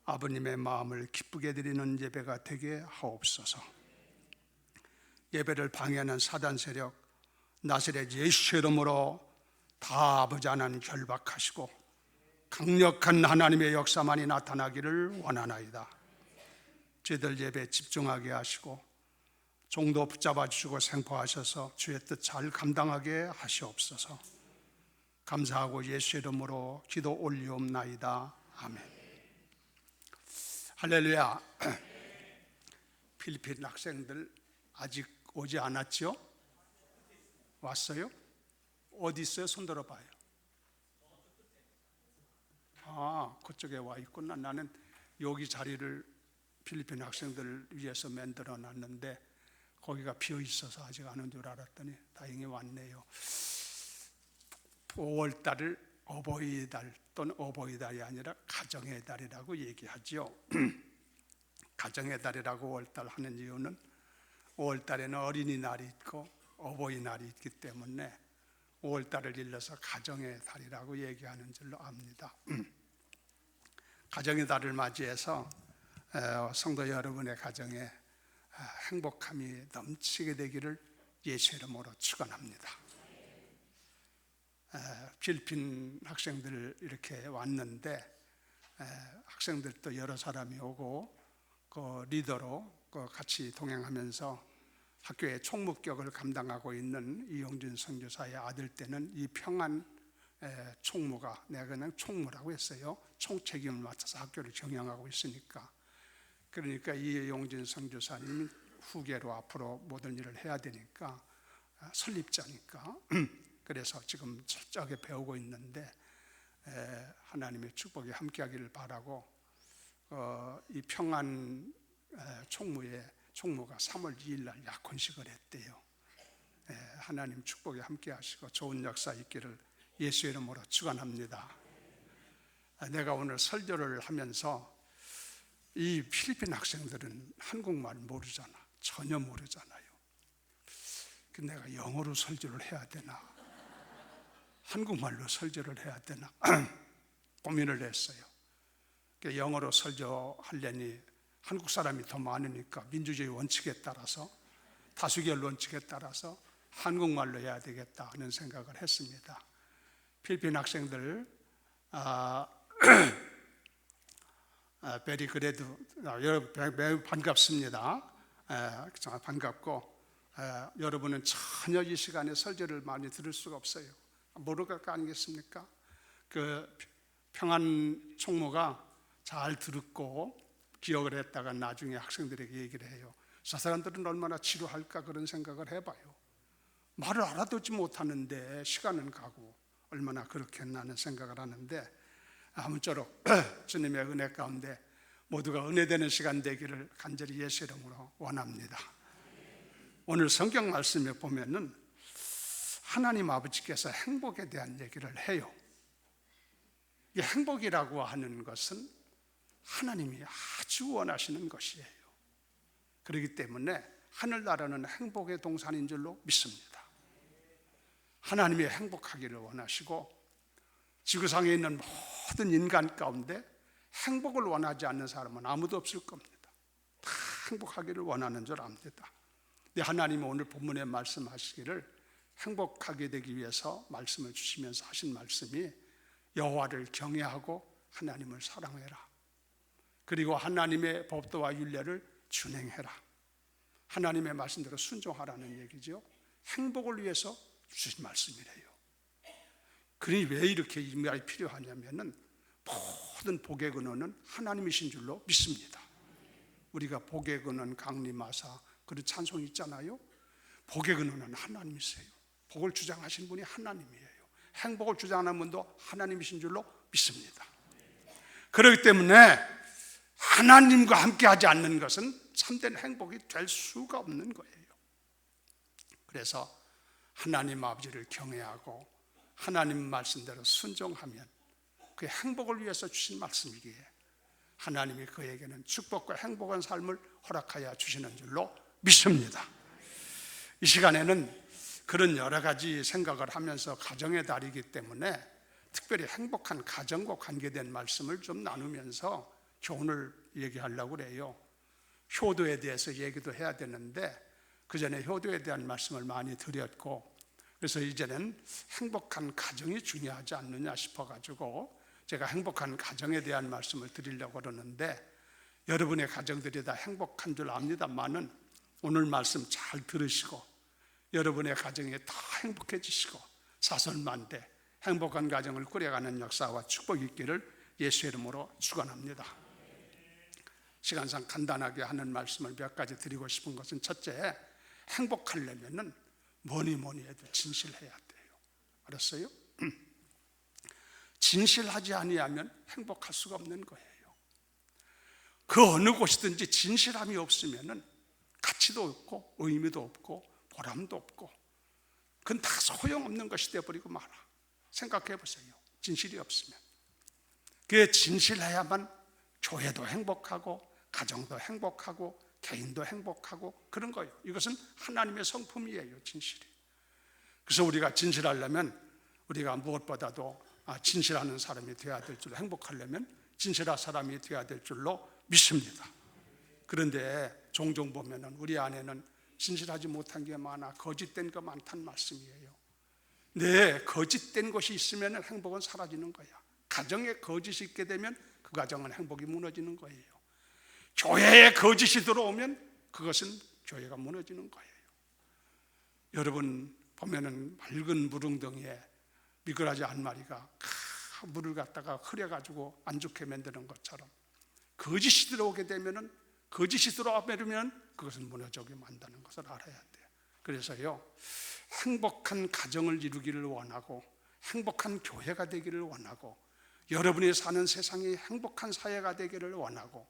아버님의 마음을 기쁘게 드리는 예배가 되게 하옵소서. 예배를 방해하는 사단 세력 나사렛 예수 이름으로 다 아버지 하나님 결박하시고 강력한 하나님의 역사만이 나타나기를 원하나이다. 저희들 예배에 집중하게 하시고 종도 붙잡아 주시고 생포하셔서 주의 뜻 잘 감당하게 하시옵소서. 감사하고 예수 이름으로 기도 올리옵나이다. 아멘. 할렐루야. 필리핀 학생들 아직 오지 않았죠? 왔어요? 어디 있어요? 손 들어봐요. 그쪽에 와 있구나. 나는 여기 자리를 필리핀 학생들을 위해서 만들어 놨는데 거기가 비어 있어서 아직 안 온 줄 알았더니 다행히 왔네요. 5월 달을 어버이달 또는 어버이달이 아니라 가정의 달이라고 얘기하죠. 가정의 달이라고 5월달 하는 이유는 5월달에는 어린이날이 있고 어버이날이 있기 때문에 5월달을 일러서 가정의 달이라고 얘기하는 줄로 압니다. 가정의 달을 맞이해서 성도 여러분의 가정에 행복함이 넘치게 되기를 예수 이름으로 축원합니다. 필리핀 학생들 이렇게 왔는데 학생들도 여러 사람이 오고 그 리더로 같이 동행하면서 학교의 총무격을 감당하고 있는 이용준 선교사의 아들 때는 이 평안 총무가 내가 그냥 총무라고 했어요. 총책임을 맡아서 학교를 경영하고 있으니까. 그러니까 이용준 선교사님이 후계로 앞으로 모든 일을 해야 되니까 설립자니까 그래서 지금 철저하게 배우고 있는데 하나님의 축복이 함께하기를 바라고 이 평안 총무가 3월 2일 날 약혼식을 했대요. 하나님 축복이 함께하시고 좋은 역사 있기를 예수 이름으로 축원합니다. 내가 오늘 설교를 하면서 이 필리핀 학생들은 한국말 모르잖아. 전혀 모르잖아요. 내가 영어로 설교를 해야 되나 한국말로 설교를 해야 되나 고민을 했어요. 영어로 설교하려니 한국 사람이 더 많으니까 민주주의 원칙에 따라서 다수결 원칙에 따라서 한국말로 해야 되겠다 하는 생각을 했습니다. 필리핀 학생들 베리 그래도 매우 반갑습니다. 반갑고 여러분은 전혀 이 시간에 설교를 많이 들을 수가 없어요. 모를 것 아니겠습니까? 그 평안 총무가 잘 듣고 기억을 했다가 나중에 학생들에게 얘기를 해요. 저 사람들은 얼마나 지루할까 그런 생각을 해봐요. 말을 알아듣지 못하는데 시간은 가고 얼마나 그렇겠나 하는 생각을 하는데 아무쪼록 주님의 은혜 가운데 모두가 은혜되는 시간 되기를 간절히 예수 이름으로 원합니다. 오늘 성경 말씀에 보면은 하나님 아버지께서 행복에 대한 얘기를 해요. 이 행복이라고 하는 것은 하나님이 아주 원하시는 것이에요. 그렇기 때문에 하늘나라는 행복의 동산인 줄로 믿습니다. 하나님이 행복하기를 원하시고 지구상에 있는 모든 인간 가운데 행복을 원하지 않는 사람은 아무도 없을 겁니다. 다 행복하기를 원하는 줄 압니다. 하나님은 오늘 본문에 말씀하시기를 행복하게 되기 위해서 말씀을 주시면서 하신 말씀이 여호와를 경외하고 하나님을 사랑해라. 그리고 하나님의 법도와 율례를 준행해라. 하나님의 말씀대로 순종하라는 얘기죠. 행복을 위해서 주신 말씀이래요. 그러니 왜 이렇게 이 말이 필요하냐면은 모든 복의 근원은 하나님이신 줄로 믿습니다. 우리가 복의 근원 강림하사 그런 찬송이 있잖아요. 복의 근원은 하나님이세요. 복을 주장하신 분이 하나님이에요. 행복을 주장하는 분도 하나님이신 줄로 믿습니다. 그렇기 때문에 하나님과 함께하지 않는 것은 참된 행복이 될 수가 없는 거예요. 그래서 하나님 아버지를 경외하고 하나님 말씀대로 순종하면 그 행복을 위해서 주신 말씀이기에 하나님이 그에게는 축복과 행복한 삶을 허락하여 주시는 줄로 믿습니다. 이 시간에는 그런 여러 가지 생각을 하면서 가정의 달이기 때문에 특별히 행복한 가정과 관계된 말씀을 좀 나누면서 교훈을 얘기하려고 그래요. 효도에 대해서 얘기도 해야 되는데 그 전에 효도에 대한 말씀을 많이 드렸고, 그래서 이제는 행복한 가정이 중요하지 않느냐 싶어가지고 제가 행복한 가정에 대한 말씀을 드리려고 그러는데, 여러분의 가정들이 다 행복한 줄 압니다만은 오늘 말씀 잘 들으시고 여러분의 가정이 다 행복해지시고 사설만대 행복한 가정을 꾸려가는 역사와 축복이 있기를 예수의 이름으로 축원합니다. 시간상 간단하게 하는 말씀을 몇 가지 드리고 싶은 것은, 첫째, 행복하려면은 뭐니 해도 진실해야 돼요. 알았어요? 진실하지 아니하면 행복할 수가 없는 거예요. 그 어느 곳이든지 진실함이 없으면은 가치도 없고 의미도 없고 보람도 없고 그건 다 소용없는 것이 되어버리고 말아. 생각해 보세요. 진실이 없으면. 그게 진실해야만 교회도 행복하고 가정도 행복하고 개인도 행복하고 그런 거예요. 이것은 하나님의 성품이에요, 진실이. 그래서 우리가 진실하려면 우리가 무엇보다도 진실하는 사람이 되어야 될 줄로, 행복하려면 진실한 사람이 되어야 될 줄로 믿습니다. 그런데 종종 보면은 우리 안에는 진실하지 못한 게 많아, 거짓된 거 많다는 말씀이에요. 네, 거짓된 것이 있으면 행복은 사라지는 거야. 가정에 거짓이 있게 되면 그 가정은 행복이 무너지는 거예요. 교회에 거짓이 들어오면 그것은 교회가 무너지는 거예요. 여러분 보면은 맑은 무릉덩이에 미꾸라지 한 마리가 물을 갖다가 흐려가지고 안 좋게 만드는 것처럼 거짓이 들어오게 되면은, 거짓이 들어오면 그것은 무너지게 만드는 것을 알아야 돼요. 그래서요, 행복한 가정을 이루기를 원하고 행복한 교회가 되기를 원하고 여러분이 사는 세상이 행복한 사회가 되기를 원하고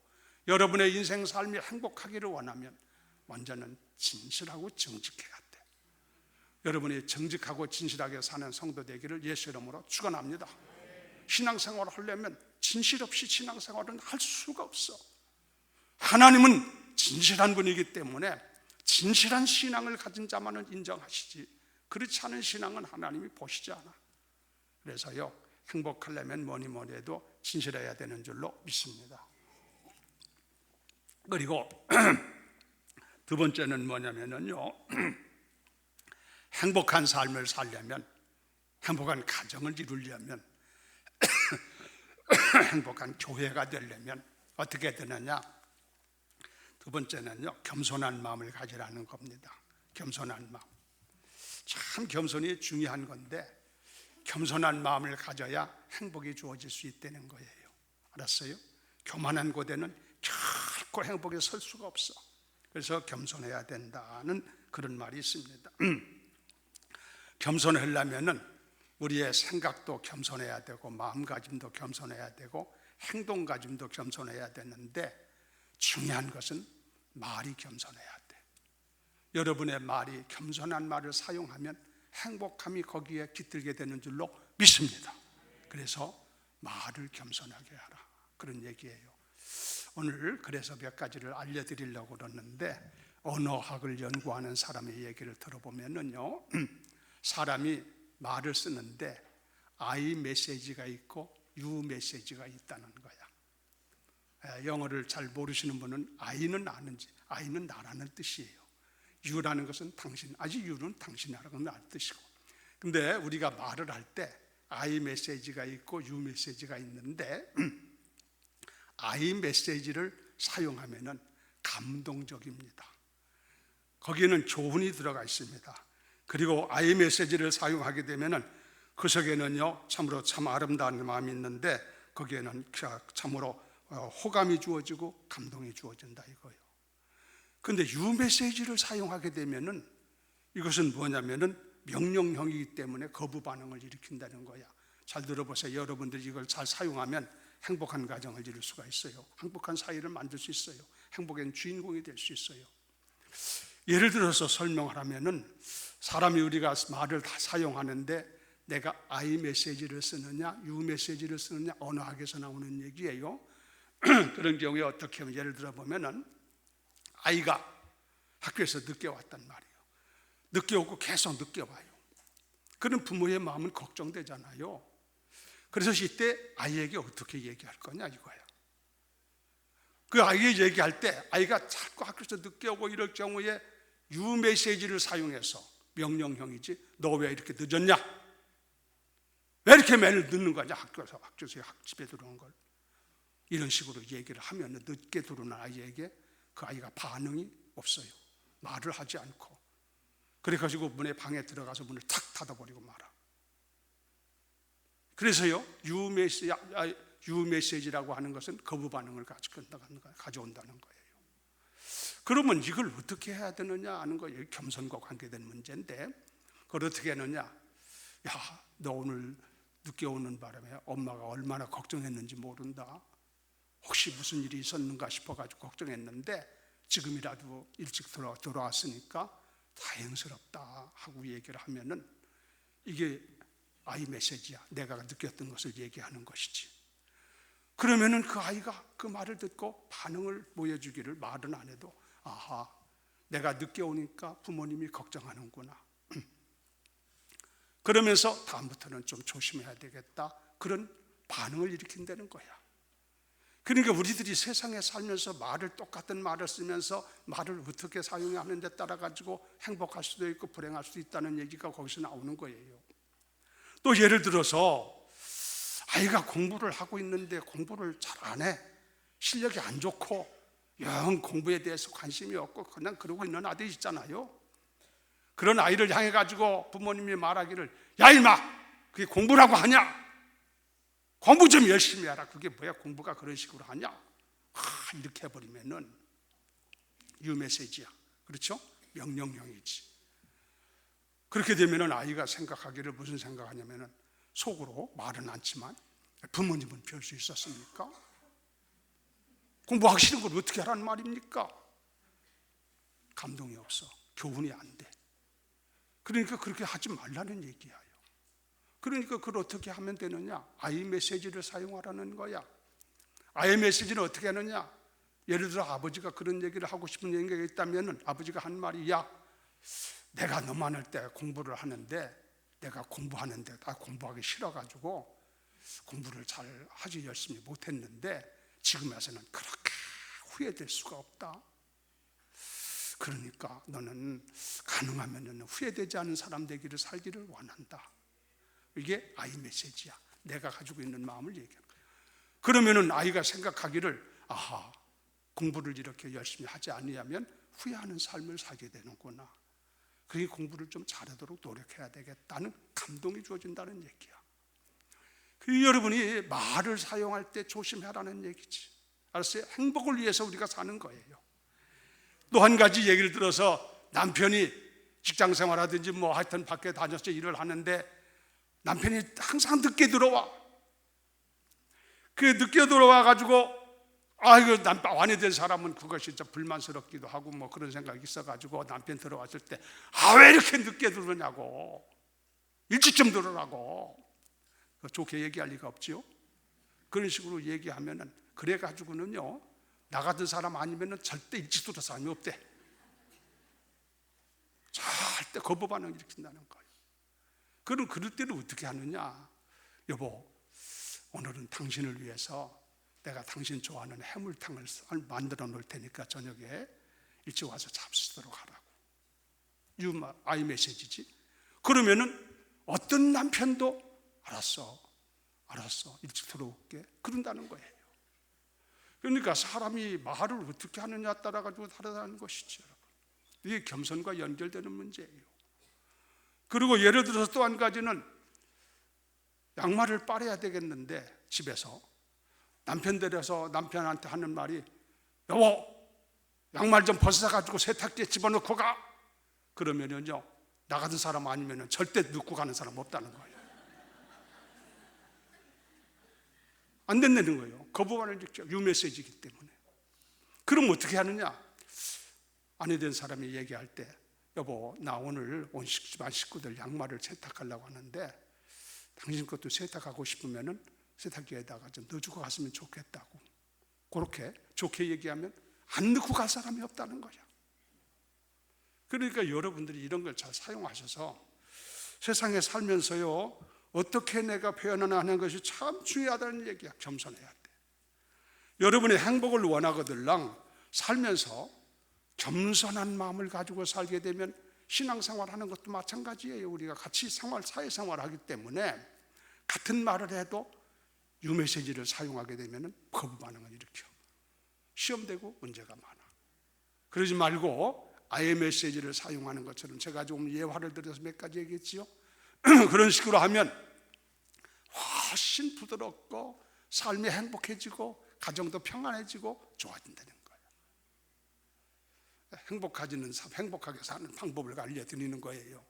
여러분의 인생 삶이 행복하기를 원하면 먼저는 진실하고 정직해야 돼. 여러분이 정직하고 진실하게 사는 성도 되기를 예수 이름으로 축원합니다. 신앙생활을 하려면 진실 없이 신앙생활은 할 수가 없어. 하나님은 진실한 분이기 때문에 진실한 신앙을 가진 자만은 인정하시지, 그렇지 않은 신앙은 하나님이 보시지 않아. 그래서요, 행복하려면 뭐니 해도 진실해야 되는 줄로 믿습니다. 그리고 두 번째는 뭐냐면요, 행복한 삶을 살려면, 행복한 가정을 이루려면, 행복한 교회가 되려면 어떻게 되느냐? 두 번째는요, 겸손한 마음을 가지라는 겁니다. 겸손한 마음. 참 겸손이 중요한 건데 겸손한 마음을 가져야 행복이 주어질 수 있다는 거예요. 알았어요? 교만한 고대는 결코 행복에 설 수가 없어. 그래서 겸손해야 된다는 그런 말이 있습니다. 겸손하려면은 우리의 생각도 겸손해야 되고 마음가짐도 겸손해야 되고 행동가짐도 겸손해야 되는데, 중요한 것은 말이 겸손해야 돼. 여러분의 말이 겸손한 말을 사용하면 행복함이 거기에 깃들게 되는 줄로 믿습니다. 그래서 말을 겸손하게 하라, 그런 얘기예요. 오늘 그래서 몇 가지를 알려드리려고 그러는데, 언어학을 연구하는 사람의 얘기를 들어보면요, 사람이 말을 쓰는데 I 메시지가 있고 U 메시지가 있다는 거야. 영어를 잘 모르시는 분은 I는 아는지, I는 나라는 뜻이에요. U라는 것은 당신, 아직 U는 당신이라는 뜻이고. 근데 우리가 말을 할 때 I 메시지가 있고 U 메시지가 있는데 I 메시지를 사용하면은 감동적입니다. 거기에는 교훈이 들어가 있습니다. 그리고 I 메시지를 사용하게 되면은 그 속에는요, 참으로 참 아름다운 마음이 있는데 거기에는 참으로 호감이 주어지고 감동이 주어진다 이거예요. 근데 유 메시지를 사용하게 되면은 이것은 뭐냐면은 명령형이기 때문에 거부 반응을 일으킨다는 거야. 잘 들어보세요. 여러분들이 이걸 잘 사용하면 행복한 가정을 이룰 수가 있어요. 행복한 사회를 만들 수 있어요. 행복의 주인공이 될 수 있어요. 예를 들어서 설명을 하면은 사람이 우리가 말을 다 사용하는데 내가 I 메시지를 쓰느냐 U 메시지를 쓰느냐 어느 학에서 나오는 얘기예요. 그런 경우에 어떻게 하면 예를 들어 보면은 아이가 학교에서 늦게 왔단 말이에요. 늦게 오고 계속 늦게 와요. 그런 부모의 마음은 걱정되잖아요. 그래서 이때 아이에게 어떻게 얘기할 거냐 이거야. 그 아이에게 얘기할 때 아이가 자꾸 학교에서 늦게 오고 이럴 경우에 U 메시지를 사용해서 명령형이지 너 왜 이렇게 늦었냐? 왜 이렇게 매일 늦는 거냐? 학교에서 집에 들어온 걸 이런 식으로 얘기를 하면 늦게 들어오는 아이에게 그 아이가 반응이 없어요. 말을 하지 않고 그래가지고 방에 들어가서 문을 탁 닫아버리고 말아. 그래서요 U 메시지라고 하는 것은 거부 반응을 가져온다는 거예요. 그러면 이걸 어떻게 해야 되느냐 하는 거예요. 겸손과 관계된 문제인데 그걸 어떻게 하느냐? 야, 너 오늘 늦게 오는 바람에 엄마가 얼마나 걱정했는지 모른다. 혹시 무슨 일이 있었는가 싶어가지고 걱정했는데 지금이라도 일찍 돌아왔으니까 다행스럽다 하고 얘기를 하면은 이게 아이 메시지야. 내가 느꼈던 것을 얘기하는 것이지. 그러면은 그 아이가 그 말을 듣고 반응을 보여주기를 말은 안 해도 아하, 내가 늦게 오니까 부모님이 걱정하는구나. 그러면서 다음부터는 좀 조심해야 되겠다. 그런 반응을 일으킨다는 거야. 그러니까 우리들이 세상에 살면서 똑같은 말을 쓰면서 말을 어떻게 사용하는 데 따라 가지고 행복할 수도 있고 불행할 수도 있다는 얘기가 거기서 나오는 거예요. 또 예를 들어서 아이가 공부를 하고 있는데 공부를 잘 안 해. 실력이 안 좋고 영 공부에 대해서 관심이 없고 그냥 그러고 있는 아들이 있잖아요. 그런 아이를 향해 가지고 부모님이 말하기를 야 임마 그게 공부라고 하냐? 공부 좀 열심히 하라. 그게 뭐야? 공부가 그런 식으로 하냐? 이렇게 해버리면은 U 메시지야. 그렇죠? 명령형이지. 그렇게 되면은 아이가 생각하기를 무슨 생각하냐면은 속으로 말은 않지만 부모님은 별 수 있었습니까? 공부하기 싫은 걸 어떻게 하라는 말입니까? 감동이 없어. 교훈이 안 돼. 그러니까 그렇게 하지 말라는 얘기예요. 그러니까 그걸 어떻게 하면 되느냐? I 메시지를 사용하라는 거야. I 메시지는 어떻게 하느냐? 예를 들어 아버지가 그런 얘기를 하고 싶은 얘기가 있다면 아버지가 한 말이 야, 내가 너 많을 때 공부를 하는데 내가 공부하는데 나 공부하기 싫어가지고 공부를 잘 하지 열심히 못했는데 지금 와서는 그렇게 후회될 수가 없다. 그러니까 너는 가능하면 후회되지 않은 사람 되기를 살기를 원한다. 이게 아이 메시지야. 내가 가지고 있는 마음을 얘기하는 거야. 그러면은 아이가 생각하기를 아하, 공부를 이렇게 열심히 하지 않으면 후회하는 삶을 살게 되는구나. 그게 공부를 좀 잘하도록 노력해야 되겠다는 감동이 주어진다는 얘기야. 그 여러분이 말을 사용할 때 조심하라는 얘기지. 알았어요? 행복을 위해서 우리가 사는 거예요. 또 한 가지 얘기를 들어서 남편이 직장 생활하든지 뭐 하여튼 밖에 다녀서 일을 하는데 남편이 항상 늦게 들어와. 그 늦게 들어와 가지고 이거 남편이 된 사람은 그것이 진짜 불만스럽기도 하고 뭐 그런 생각이 있어가지고 남편 들어왔을 때 왜 이렇게 늦게 들어오냐고, 일찍 좀 들어라고. 좋게 얘기할 리가 없지요. 그런 식으로 얘기하면은 그래가지고는요 나 같은 사람 아니면은 절대 일찍 들어올 사람이 없대. 절대 거부 반응 일으킨다는 거예요. 그럼 그럴 때는 어떻게 하느냐? 여보, 오늘은 당신을 위해서 내가 당신 좋아하는 해물탕을 만들어 놓을 테니까 저녁에 일찍 와서 잡수도록 하라고. 아이 메시지지. 그러면은 어떤 남편도 알았어 일찍 들어올게 그런다는 거예요. 그러니까 사람이 말을 어떻게 하느냐에 따라 가지고 다르다는 것이죠, 여러분. 이게 겸손과 연결되는 문제예요. 그리고 예를 들어서 또 한 가지는 양말을 빨아야 되겠는데 집에서 남편 데려서 남편한테 하는 말이 여보 양말 좀 벗어가지고 세탁기에 집어넣고 가. 그러면은요 나 같은 사람 아니면은 절대 넣고 가는 사람 없다는 거예요. 안 된다는 거예요. 거부감을 느껴. 유메시지이기 때문에. 그럼 어떻게 하느냐? 아내 된 사람이 얘기할 때 여보 나 오늘 온 집안 식구들 양말을 세탁하려고 하는데 당신 것도 세탁하고 싶으면은 세탁기에다가 좀 넣어주고 갔으면 좋겠다고. 그렇게 좋게 얘기하면 안 넣고 갈 사람이 없다는 거야. 그러니까 여러분들이 이런 걸 잘 사용하셔서 세상에 살면서요 어떻게 내가 표현하나 하는 것이 참 중요하다는 얘기야. 겸손해야 돼. 여러분의 행복을 원하거들랑 살면서 겸손한 마음을 가지고 살게 되면 신앙생활하는 것도 마찬가지예요. 우리가 같이 사회생활하기 때문에 같은 말을 해도 유메시지를 사용하게 되면 거부 반응을 일으켜 시험되고 문제가 많아. 그러지 말고 아예 메시지를 사용하는 것처럼 제가 좀 예화를 들어서 몇 가지 얘기했지요. 그런 식으로 하면 훨씬 부드럽고 삶이 행복해지고 가정도 평안해지고 좋아진다는 거예요. 행복하게 사는 방법을 알려드리는 거예요.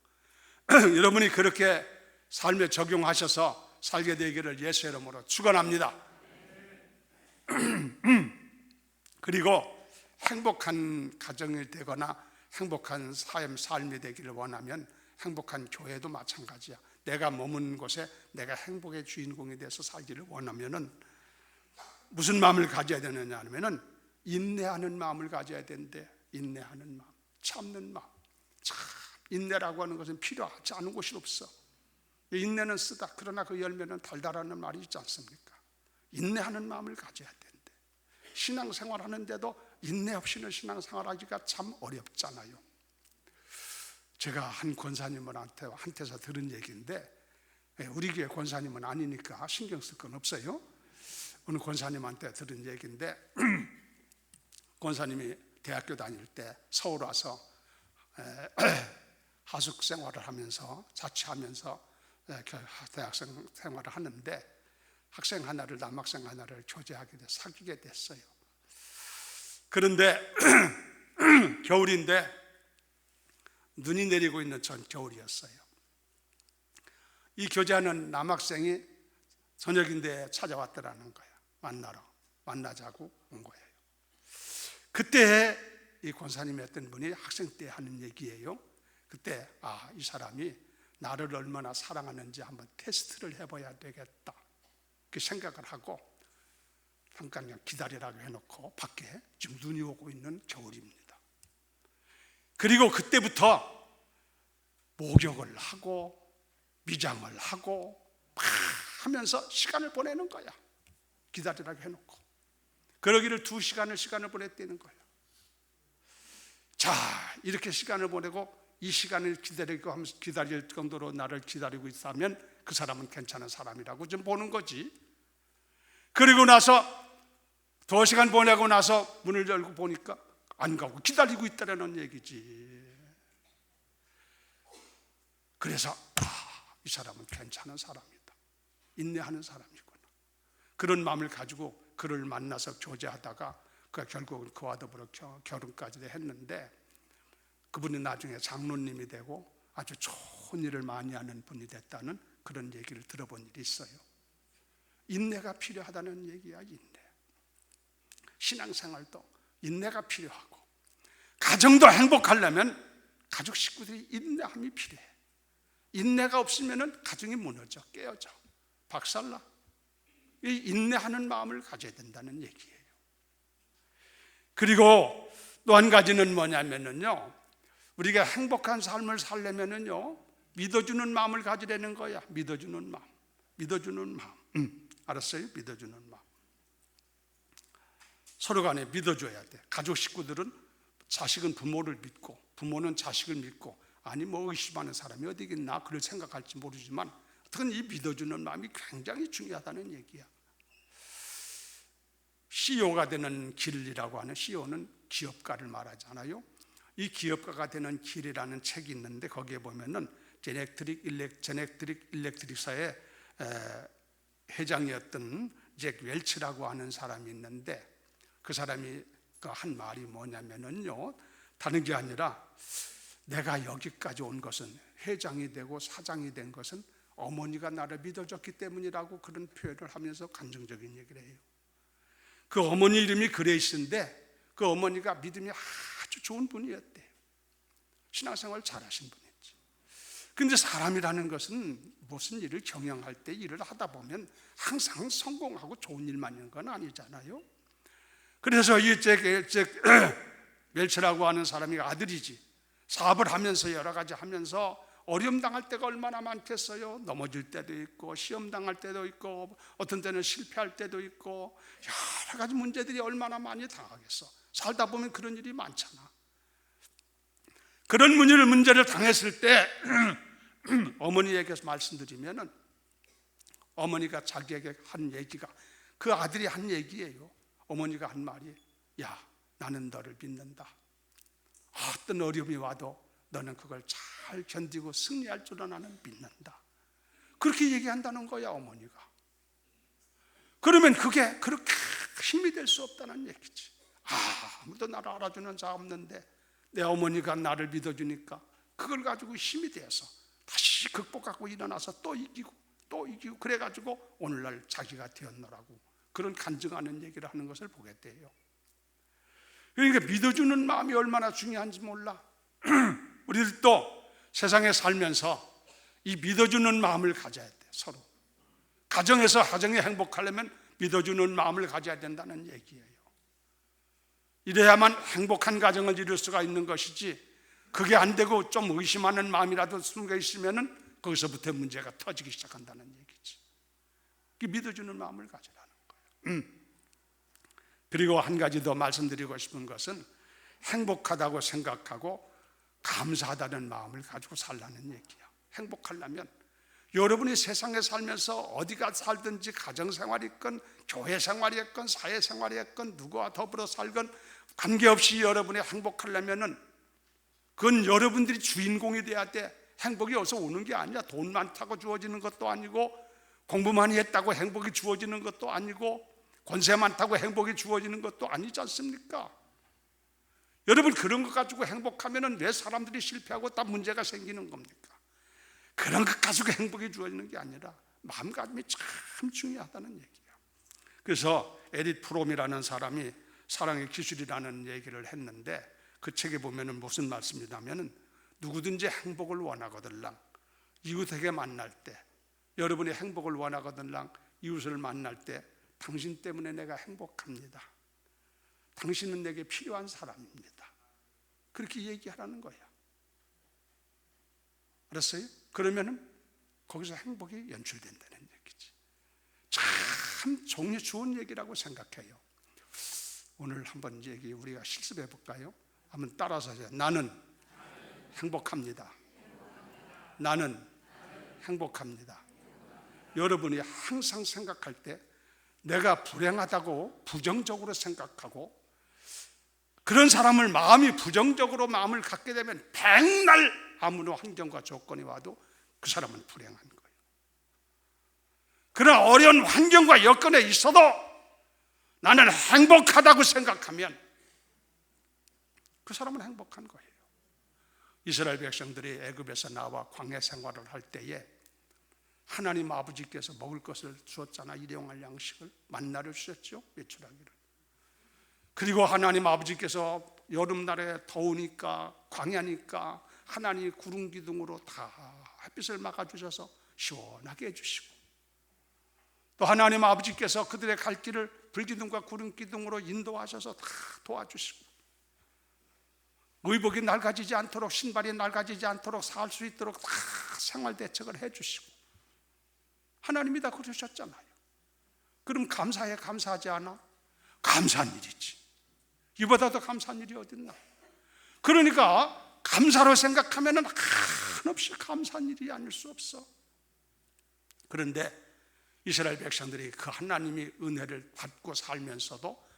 여러분이 그렇게 삶에 적용하셔서 살게 되기를 예수 이름으로 축원합니다. 그리고 행복한 가정이 되거나 행복한 삶이 되기를 원하면 행복한 교회도 마찬가지야. 내가 머문 곳에 내가 행복의 주인공이 돼서 살기를 원하면은 무슨 마음을 가져야 되느냐 하면은 인내하는 마음을 가져야 되는데 인내하는 마음, 참는 마음. 참 인내라고 하는 것은 필요하지 않은 곳이 없어. 인내는 쓰다. 그러나 그 열매는 달달하는 말이 있지 않습니까? 인내하는 마음을 가져야 되는데 신앙생활 하는데도 인내 없이는 신앙생활하기가 참 어렵잖아요. 제가 한 권사님한테서 들은 얘기인데 우리 교회 권사님은 아니니까 신경 쓸 건 없어요. 어느 권사님한테 들은 얘기인데 권사님이 대학교 다닐 때 서울 와서 하숙 생활을 하면서 자취하면서 대학생 생활을 하는데 학생 하나를 남학생 하나를 교제하게 돼 사귀게 됐어요. 그런데 겨울인데 눈이 내리고 있는 전 겨울이었어요. 이 교제하는 남학생이 저녁인데 찾아왔더라는 거야. 만나자고 온 거예요. 그때 이 권사님이 했던 분이 학생 때 하는 얘기예요. 그때 이 사람이 나를 얼마나 사랑하는지 한번 테스트를 해봐야 되겠다 그 생각을 하고 잠깐 그냥 기다리라고 해놓고 밖에 지금 눈이 오고 있는 겨울입니다. 그리고 그때부터 목욕을 하고 미장을 하고 막 하면서 시간을 보내는 거야. 기다리라고 해놓고 그러기를 2시간을 시간을 보냈다는 거야. 자 이렇게 시간을 보내고 이 시간을 기다릴 정도로 나를 기다리고 있다면 그 사람은 괜찮은 사람이라고 좀 보는 거지. 그리고 나서 2시간 보내고 나서 문을 열고 보니까 안 가고 기다리고 있다는 얘기지. 그래서 이 사람은 괜찮은 사람이다. 인내하는 사람이구나. 그런 마음을 가지고 그를 만나서 교제하다가 결국은 그와 더불어 결혼까지 했는데 그분이 나중에 장로님이 되고 아주 좋은 일을 많이 하는 분이 됐다는 그런 얘기를 들어본 일이 있어요. 인내가 필요하다는 얘기야. 인내. 신앙생활도 인내가 필요하고 가정도 행복하려면 가족 식구들이 인내함이 필요해. 인내가 없으면 가정이 무너져 깨어져 박살나. 이 인내하는 마음을 가져야 된다는 얘기예요. 그리고 또 한 가지는 뭐냐면요, 우리가 행복한 삶을 살려면요 믿어주는 마음을 가지려는 거야. 믿어주는 마음. 알았어요? 믿어주는 마음. 서로 간에 믿어줘야 돼. 가족 식구들은 자식은 부모를 믿고 부모는 자식을 믿고 아니 뭐 의심하는 사람이 어디 있나 그걸 생각할지 모르지만 어떻든 이 믿어주는 마음이 굉장히 중요하다는 얘기야. CEO가 되는 길이라고 하는 CEO는 기업가를 말하잖아요. 이 기업가가 되는 길이라는 책이 있는데 거기에 보면은 제넥트릭 일렉트릭사의 회장이었던 잭 웰치라고 하는 사람이 있는데 그 사람이 한 말이 뭐냐면은요, 다른 게 아니라 내가 여기까지 온 것은, 회장이 되고 사장이 된 것은 어머니가 나를 믿어줬기 때문이라고 그런 표현을 하면서 감정적인 얘기를 해요. 그 어머니 이름이 그레이스인데 그 어머니가 믿음이 아주 좋은 분이었대요. 신앙생활 잘하신 분이었지. 근데 사람이라는 것은 무슨 일을 경영할 때 일을 하다 보면 항상 성공하고 좋은 일만 있는 건 아니잖아요. 그래서 이 웰치라고 하는 사람이 아들이지, 사업을 하면서 여러 가지 하면서 어려움 당할 때가 얼마나 많겠어요. 넘어질 때도 있고 시험 당할 때도 있고 어떤 때는 실패할 때도 있고 여러 가지 문제들이 얼마나 많이 당하겠어. 살다 보면 그런 일이 많잖아. 그런 문제를 당했을 때 어머니에게 말씀드리면은 어머니가 자기에게 한 얘기가, 그 아들이 한 얘기예요. 어머니가 한 말이, 야, 나는 너를 믿는다. 어떤 어려움이 와도 너는 그걸 잘 견디고 승리할 줄은 나는 믿는다. 그렇게 얘기한다는 거야, 어머니가. 그러면 그게 그렇게 힘이 될 수 없다는 얘기지. 아무도 나를 알아주는 자 없는데 내 어머니가 나를 믿어주니까 그걸 가지고 힘이 되어서 다시 극복하고 일어나서 또 이기고 그래가지고 오늘날 자기가 되었노라고 그런 간증하는 얘기를 하는 것을 보게 돼요. 그러니까 믿어주는 마음이 얼마나 중요한지 몰라. 우리들도 세상에 살면서 이 믿어주는 마음을 가져야 돼. 서로 가정에서 가정이 행복하려면 믿어주는 마음을 가져야 된다는 얘기예요. 이래야만 행복한 가정을 이룰 수가 있는 것이지, 그게 안 되고 좀 의심하는 마음이라도 숨겨 있으면은 거기서부터 문제가 터지기 시작한다는 얘기지. 믿어주는 마음을 가지라는 거예요. 그리고 한 가지 더 말씀드리고 싶은 것은 행복하다고 생각하고 감사하다는 마음을 가지고 살라는 얘기야. 행복하려면 여러분이 세상에 살면서 어디가 살든지 가정생활이건 교회생활이건 사회생활이건 누구와 더불어 살건 관계없이 여러분이 행복하려면은 그건 여러분들이 주인공이 돼야 돼. 행복이 어디서 오는 게 아니야. 돈 많다고 주어지는 것도 아니고 공부 많이 했다고 행복이 주어지는 것도 아니고 권세 많다고 행복이 주어지는 것도 아니지 않습니까? 여러분, 그런 것 가지고 행복하면은 왜 사람들이 실패하고 다 문제가 생기는 겁니까? 그런 것 가지고 행복이 주어지는 게 아니라 마음가짐이 참 중요하다는 얘기예요. 그래서 에릿 프롬이라는 사람이 사랑의 기술이라는 얘기를 했는데 그 책에 보면은 무슨 말씀이냐면은 누구든지 행복을 원하거들랑 이웃에게 만날 때, 여러분이 행복을 원하거들랑 이웃을 만날 때 당신 때문에 내가 행복합니다. 당신은 내게 필요한 사람입니다. 그렇게 얘기하라는 거야. 알았어요? 그러면은 거기서 행복이 연출된다는 얘기지. 참 좋은 얘기라고 생각해요. 오늘 한번 얘기 우리가 실습해 볼까요? 한번 따라서 하세요. 나는 행복합니다. 나는 행복합니다. 여러분이 항상 생각할 때 내가 불행하다고 부정적으로 생각하고 그런 사람을 마음이 부정적으로 마음을 갖게 되면 백날 아무런 환경과 조건이 와도 그 사람은 불행한 거예요. 그런 어려운 환경과 여건에 있어도 나는 행복하다고 생각하면 그 사람은 행복한 거예요. 이스라엘 백성들이 애굽에서 나와 광야 생활을 할 때에 하나님 아버지께서 먹을 것을 주었잖아. 일용할 양식을, 만나를 주셨죠. 외출하기를. 그리고 하나님 아버지께서 여름날에 더우니까 광야니까 하나님이 구름 기둥으로 다 햇빛을 막아주셔서 시원하게 해주시고, 또 하나님 아버지께서 그들의 갈 길을 불기둥과 구름 기둥으로 인도하셔서 다 도와주시고, 의복이 낡아지지 않도록, 신발이 낡아지지 않도록 살 수 있도록 다 생활 대책을 해주시고, 하나님이 다 그러셨잖아요. 그럼 감사해, 감사하지 않아? 감사한 일이지. 이보다 더 감사한 일이 어딨나? 그러니까 감사로 생각하면 한없이 감사한 일이 아닐 수 없어. 그런데 이스라엘 백성들이 그 하나님이 은혜를 받고 살면서도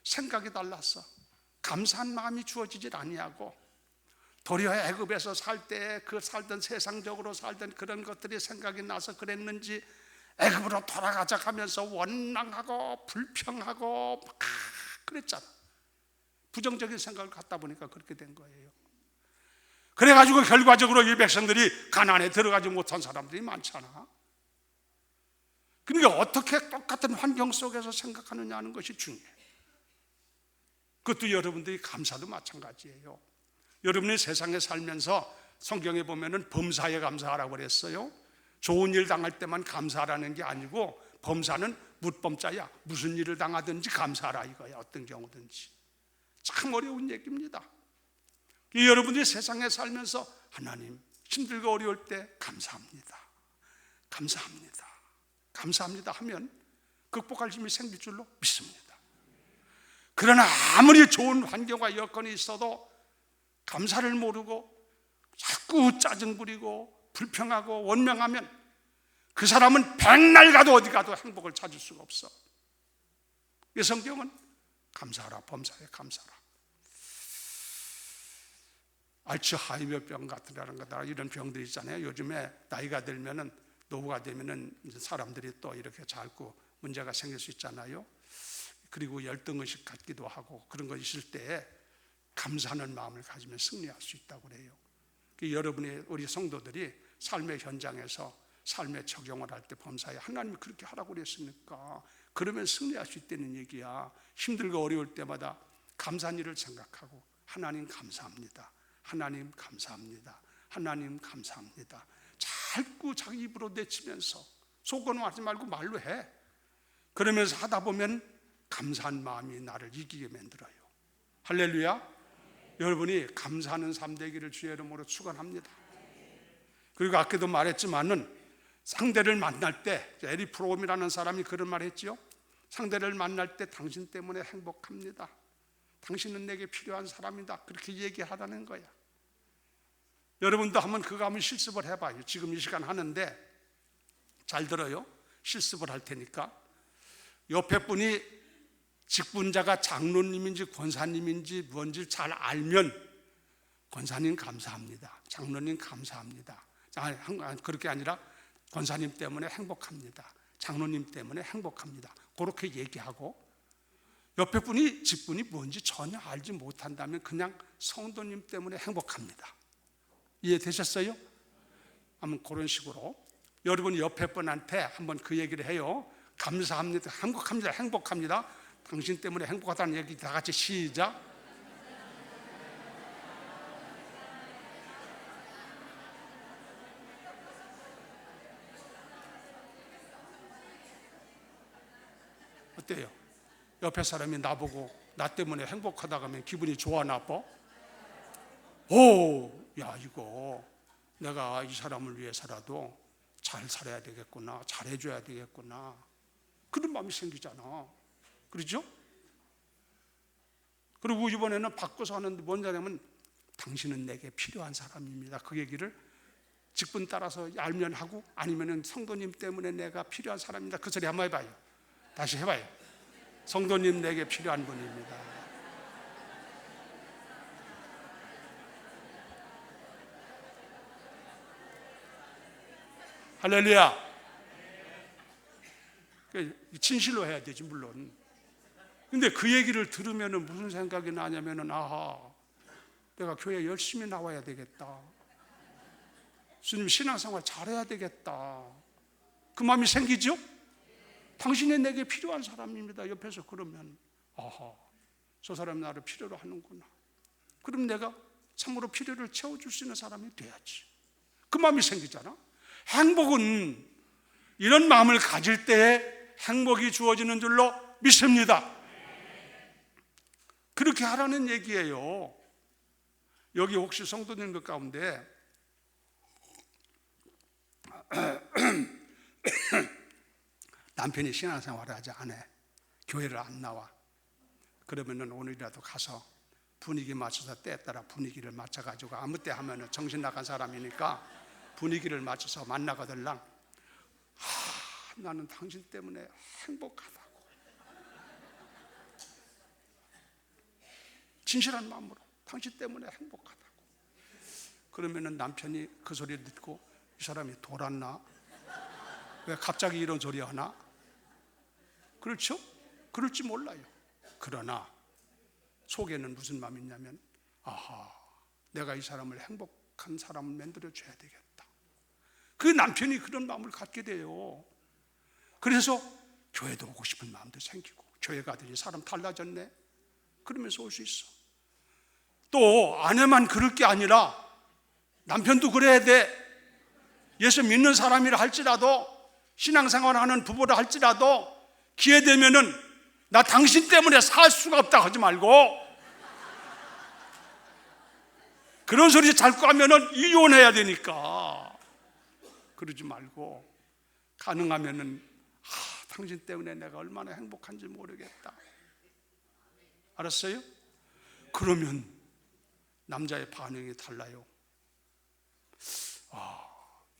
생각이 달랐어. 감사한 마음이 주어지질 아니하고, 도리어 애굽에서 살 때 그 살던 세상적으로 살던 그런 것들이 생각이 나서 그랬는지 애굽으로 돌아가자 하면서 원망하고 불평하고 막 그랬잖아. 부정적인 생각을 갖다 보니까 그렇게 된 거예요. 그래가지고 결과적으로 이 백성들이 가나안에 들어가지 못한 사람들이 많잖아. 그러니까 어떻게 똑같은 환경 속에서 생각하느냐 하는 것이 중요해. 그것도 여러분들이 감사도 마찬가지예요. 여러분이 세상에 살면서 성경에 보면은 범사에 감사하라고 그랬어요. 좋은 일 당할 때만 감사하라는 게 아니고 범사는 묻범자야. 무슨 일을 당하든지 감사하라 이거야. 어떤 경우든지. 참 어려운 얘기입니다. 여러분들이 세상에 살면서 하나님 힘들고 어려울 때 감사합니다. 감사합니다. 감사합니다 하면 극복할 힘이 생길 줄로 믿습니다. 그러나 아무리 좋은 환경과 여건이 있어도 감사를 모르고 자꾸 짜증 부리고 불평하고 원망하면 그 사람은 백날 가도 어디 가도 행복을 찾을 수가 없어. 이 성경은 감사하라, 범사에 감사하라. 알츠하이머병 같은 거다 이런 병들이 있잖아요. 요즘에 나이가 들면은 노후가 되면은 사람들이 또 이렇게 자꾸 문제가 생길 수 있잖아요. 그리고 열등의식 갖기도 하고 그런 거 있을 때 감사하는 마음을 가지면 승리할 수 있다고 그래요. 여러분이 우리 성도들이 삶의 현장에서 삶의 적용을 할 때 범사에 하나님이 그렇게 하라고 그랬으니까 그러면 승리할 수 있다는 얘기야. 힘들고 어려울 때마다 감사한 일을 생각하고 하나님 감사합니다. 하나님 감사합니다. 하나님 감사합니다. 자꾸 자기 입으로 내치면서 속어는 하지 말고 말로 해. 그러면서 하다 보면 감사한 마음이 나를 이기게 만들어요. 할렐루야. 여러분이 감사하는 삶 되기를 주의 이름으로 축원합니다. 그리고 아까도 말했지만은 상대를 만날 때 에리 프롬이라는 사람이 그런 말 했죠. 상대를 만날 때 당신 때문에 행복합니다. 당신은 내게 필요한 사람이다. 그렇게 얘기하라는 거야. 여러분도 그거 한번 실습을 해봐요. 지금 이 시간 하는데 잘 들어요. 실습을 할 테니까. 옆에 분이 직분자가 장로님인지 권사님인지 뭔지 잘 알면 권사님 감사합니다. 장로님 감사합니다. 그렇게 아니라 권사님 때문에 행복합니다. 장로님 때문에 행복합니다. 그렇게 얘기하고 옆에 분이 직분이 뭔지 전혀 알지 못한다면 그냥 성도님 때문에 행복합니다. 이해되셨어요? 한번 그런 식으로 여러분 옆에 분한테 한번 그 얘기를 해요. 감사합니다. 행복합니다. 행복합니다. 당신 때문에 행복하다는 얘기 다 같이 시작. 어때요? 옆에 사람이 나보고 나 때문에 행복하다고 하면 기분이 좋아 나빠? 오, 야 이거 내가 이 사람을 위해서라도 잘 살아야 되겠구나, 잘해줘야 되겠구나 그런 마음이 생기잖아. 그렇죠? 그리고 이번에는 바꿔서 하는데 뭔냐면 당신은 내게 필요한 사람입니다. 그 얘기를 직분 따라서 알면 하고 아니면 성도님 때문에 내가 필요한 사람입니다. 그 소리 한번 해봐요. 다시 해봐요. 성도님 내게 필요한 분입니다. 할렐루야. 진실로 해야 되지 물론. 근데 그 얘기를 들으면 무슨 생각이 나냐면은 아하 내가 교회 열심히 나와야 되겠다. 주님 신앙생활 잘해야 되겠다. 그 마음이 생기죠? 당신이 내게 필요한 사람입니다. 옆에서 그러면 아하 저 사람이 나를 필요로 하는구나. 그럼 내가 참으로 필요를 채워줄 수 있는 사람이 돼야지. 그 마음이 생기잖아. 행복은 이런 마음을 가질 때에 행복이 주어지는 줄로 믿습니다. 그렇게 하라는 얘기예요. 여기 혹시 성도님들 가운데 남편이 신앙생활을 하지 않아, 교회를 안 나와. 그러면은 오늘이라도 가서 분위기 맞춰서 때에 따라 분위기를 맞춰가지고 아무 때 하면은 정신 나간 사람이니까 분위기를 맞춰서 만나거들랑 나는 당신 때문에 행복하다고 진실한 마음으로 당신 때문에 행복하다고. 그러면은 남편이 그 소리를 듣고 이 사람이 돌았나? 왜 갑자기 이런 소리 하나? 그렇죠? 그럴지 몰라요. 그러나 속에는 무슨 마음이 있냐면, 아하, 내가 이 사람을 행복한 사람을 만들어줘야 되겠다. 그 남편이 그런 마음을 갖게 돼요. 그래서 교회도 오고 싶은 마음도 생기고, 교회 가더니 사람 달라졌네 그러면서 올 수 있어. 또 아내만 그럴 게 아니라 남편도 그래야 돼. 예수 믿는 사람이라 할지라도, 신앙생활하는 부부라 할지라도 기회 되면은 나 당신 때문에 살 수가 없다 하지 말고, 그런 소리 자꾸 하면은 이혼해야 되니까 그러지 말고, 가능하면은 당신 때문에 내가 얼마나 행복한지 모르겠다. 알았어요? 그러면 남자의 반응이 달라요.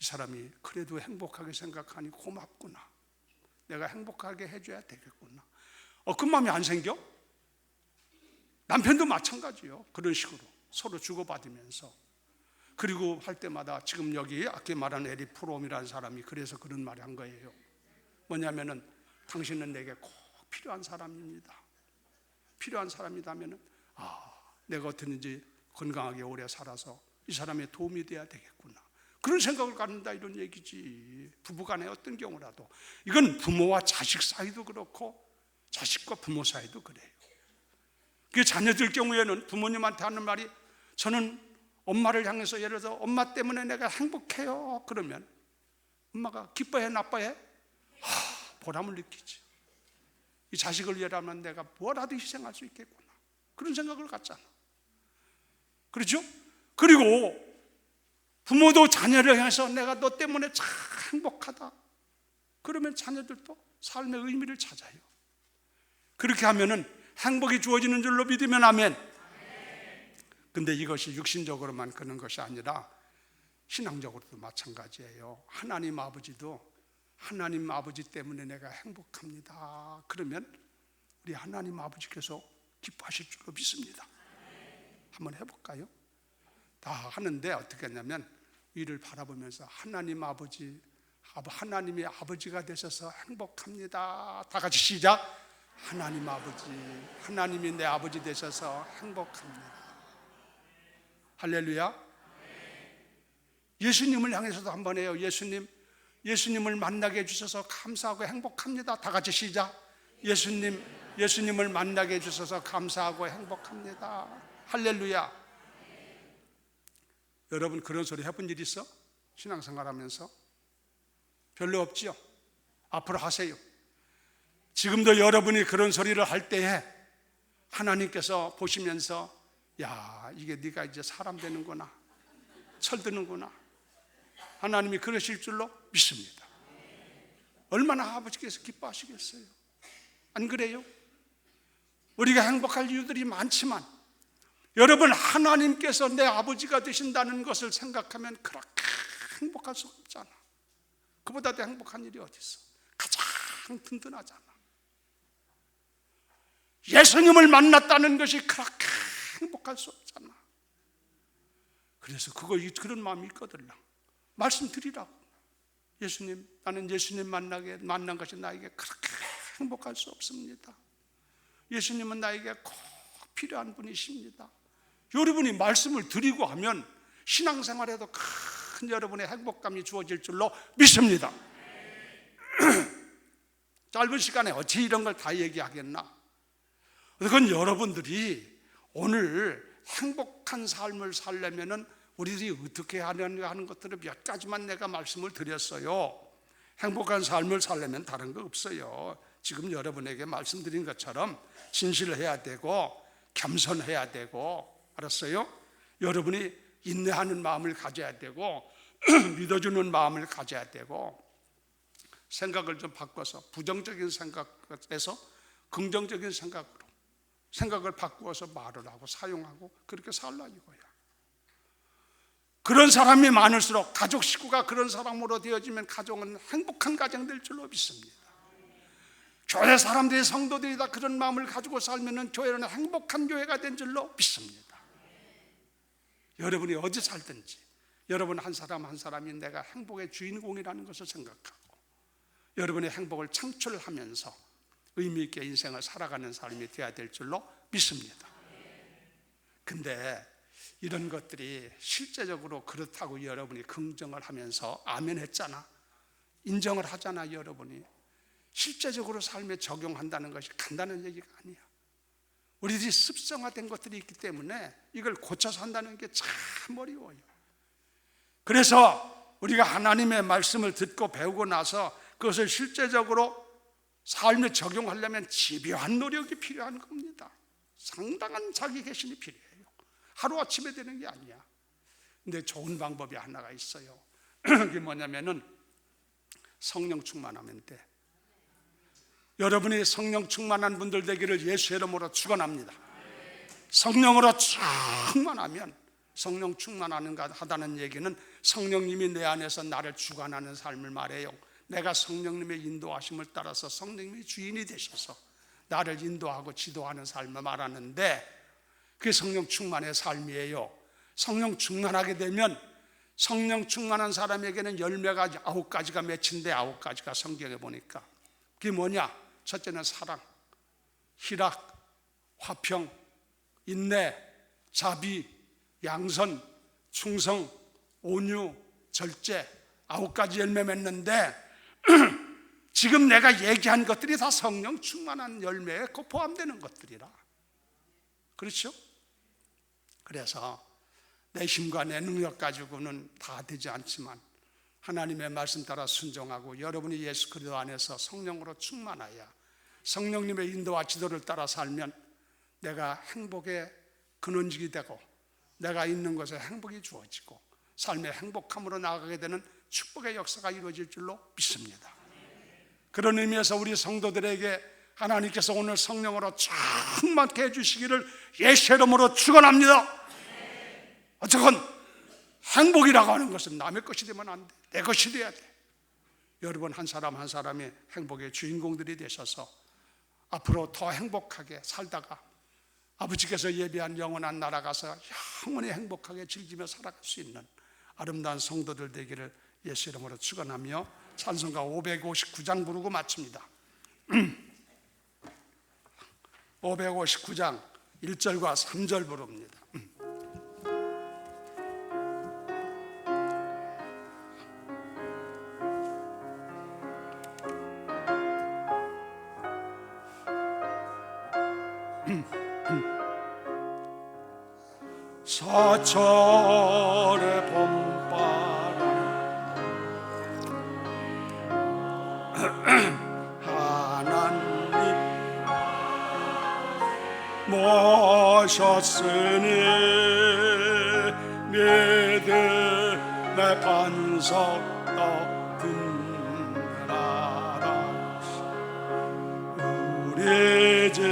이 사람이 그래도 행복하게 생각하니 고맙구나. 내가 행복하게 해줘야 되겠구나. 그 마음이 안 생겨? 남편도 마찬가지요. 그런 식으로 서로 주고받으면서. 그리고 할 때마다, 지금 여기 아까 말한 에릭 프롬이라는 사람이 그래서 그런 말을 한 거예요. 뭐냐면은, 당신은 내게 꼭 필요한 사람입니다. 필요한 사람이라면은, 내가 어떻게든지 건강하게 오래 살아서 이 사람의 도움이 돼야 되겠구나. 그런 생각을 갖는다, 이런 얘기지. 부부간에 어떤 경우라도. 이건 부모와 자식 사이도 그렇고 자식과 부모 사이도 그래요. 그 자녀들 경우에는 부모님한테 하는 말이, 저는 엄마를 향해서 예를 들어 엄마 때문에 내가 행복해요 그러면 엄마가 기뻐해 나빠해? 보람을 느끼지. 이 자식을 위해라면 내가 뭐라도 희생할 수 있겠구나, 그런 생각을 갖잖아. 그렇죠? 그리고 부모도 자녀를 향해서 내가 너 때문에 참 행복하다 그러면 자녀들도 삶의 의미를 찾아요. 그렇게 하면은 행복이 주어지는 줄로 믿으면 아멘. 근데 이것이 육신적으로만 그런 것이 아니라 신앙적으로도 마찬가지예요. 하나님 아버지도 하나님 아버지 때문에 내가 행복합니다 그러면 우리 하나님 아버지께서 기뻐하실 줄로 믿습니다. 한번 해볼까요? 다 하는데 어떻게 하냐면, 위를 바라보면서 하나님 아버지, 하나님이 아버지가 되셔서 행복합니다. 다 같이 시작. 하나님 아버지, 하나님이 내 아버지 되셔서 행복합니다. 할렐루야. 예수님을 향해서도 한번 해요. 예수님을 만나게 해주셔서 감사하고 행복합니다. 다 같이 시작. 예수님을 만나게 해주셔서 감사하고 행복합니다. 할렐루야. 여러분 그런 소리 해본 일 있어? 신앙생활하면서? 별로 없지요? 앞으로 하세요. 지금도 여러분이 그런 소리를 할 때에 하나님께서 보시면서, 야, 이게 네가 이제 사람 되는구나, 철드는구나, 하나님이 그러실 줄로 믿습니다. 얼마나 아버지께서 기뻐하시겠어요? 안 그래요? 우리가 행복할 이유들이 많지만 여러분, 하나님께서 내 아버지가 되신다는 것을 생각하면 그렇게 행복할 수 없잖아. 그보다 더 행복한 일이 어디 있어? 가장 든든하잖아. 예수님을 만났다는 것이 그렇게 행복할 수 없잖아. 그래서 그런 마음이 있거든요. 말씀드리라고. 예수님, 나는 예수님 만난 것이 나에게 그렇게 행복할 수 없습니다. 예수님은 나에게 꼭 필요한 분이십니다. 여러분이 말씀을 드리고 하면 신앙생활에도 큰 여러분의 행복감이 주어질 줄로 믿습니다. 짧은 시간에 어찌 이런 걸 다 얘기하겠나? 그건 여러분들이 오늘 행복한 삶을 살려면은 우리들이 어떻게 하느냐 하는 것들을 몇 가지만 내가 말씀을 드렸어요. 행복한 삶을 살려면 다른 거 없어요. 지금 여러분에게 말씀드린 것처럼 진실해야 되고 겸손해야 되고, 알았어요? 여러분이 인내하는 마음을 가져야 되고 믿어주는 마음을 가져야 되고, 생각을 좀 바꿔서 부정적인 생각에서 긍정적인 생각을 바꾸어서 말을 하고 사용하고 그렇게 살라 이거야. 그런 사람이 많을수록, 가족 식구가 그런 사람으로 되어지면 가정은 행복한 가정 될 줄로 믿습니다. 교회 사람들이, 성도들이 다 그런 마음을 가지고 살면 교회는 행복한 교회가 된 줄로 믿습니다. 여러분이 어디 살든지 여러분 한 사람 한 사람이 내가 행복의 주인공이라는 것을 생각하고 여러분의 행복을 창출하면서 의미 있게 인생을 살아가는 삶이 되어야 될 줄로 믿습니다. 근데 이런 것들이 실제적으로 그렇다고 여러분이 긍정을 하면서 아멘 했잖아, 인정을 하잖아. 여러분이 실제적으로 삶에 적용한다는 것이 간단한 얘기가 아니야. 우리들이 습성화된 것들이 있기 때문에 이걸 고쳐서 한다는 게 참 어려워요. 그래서 우리가 하나님의 말씀을 듣고 배우고 나서 그것을 실제적으로 삶에 적용하려면 집요한 노력이 필요한 겁니다. 상당한 자기 개신이 필요해요. 하루아침에 되는 게 아니야. 근데 좋은 방법이 하나가 있어요. 그게 뭐냐면은 성령 충만하면 돼. 여러분이 성령 충만한 분들 되기를 예수 이름으로 축원합니다. 성령으로 충만하면, 성령 충만하다는 얘기는 성령님이 내 안에서 나를 주관하는 삶을 말해요. 내가 성령님의 인도하심을 따라서 성령님이 주인이 되셔서 나를 인도하고 지도하는 삶을 말하는데, 그게 성령 충만의 삶이에요. 성령 충만하게 되면, 성령 충만한 사람에게는 열매가 9가지가 맺힌데 9가지가 성경에 보니까 그게 뭐냐? 첫째는 사랑, 희락, 화평, 인내, 자비, 양선, 충성, 온유, 절제, 9가지 열매 맺는데 지금 내가 얘기한 것들이 다 성령 충만한 열매에 포함되는 것들이라. 그렇죠? 그래서 내 힘과 내 능력 가지고는 다 되지 않지만 하나님의 말씀 따라 순종하고 여러분이 예수 그리스도 안에서 성령으로 충만하여 성령님의 인도와 지도를 따라 살면 내가 행복의 근원직이 되고 내가 있는 곳에 행복이 주어지고 삶의 행복함으로 나아가게 되는 축복의 역사가 이루어질 줄로 믿습니다. 그런 의미에서 우리 성도들에게 하나님께서 오늘 성령으로 충만케 해주시기를 예수 이름으로 축원합니다. 어쨌건 행복이라고 하는 것은 남의 것이 되면 안 돼. 내 것이 돼야 돼. 여러분 한 사람 한 사람이 행복의 주인공들이 되셔서 앞으로 더 행복하게 살다가 아버지께서 예비한 영원한 나라 가서 영원히 행복하게 즐기며 살아갈 수 있는 아름다운 성도들 되기를 예수 이름으로 축원하며 찬송가 559장 부르고 마칩니다. 559장 1절과 3절 부릅니다. 사철의 봄바람 하나님 모셨으니 믿음의 반석 떠든 나라 우리 집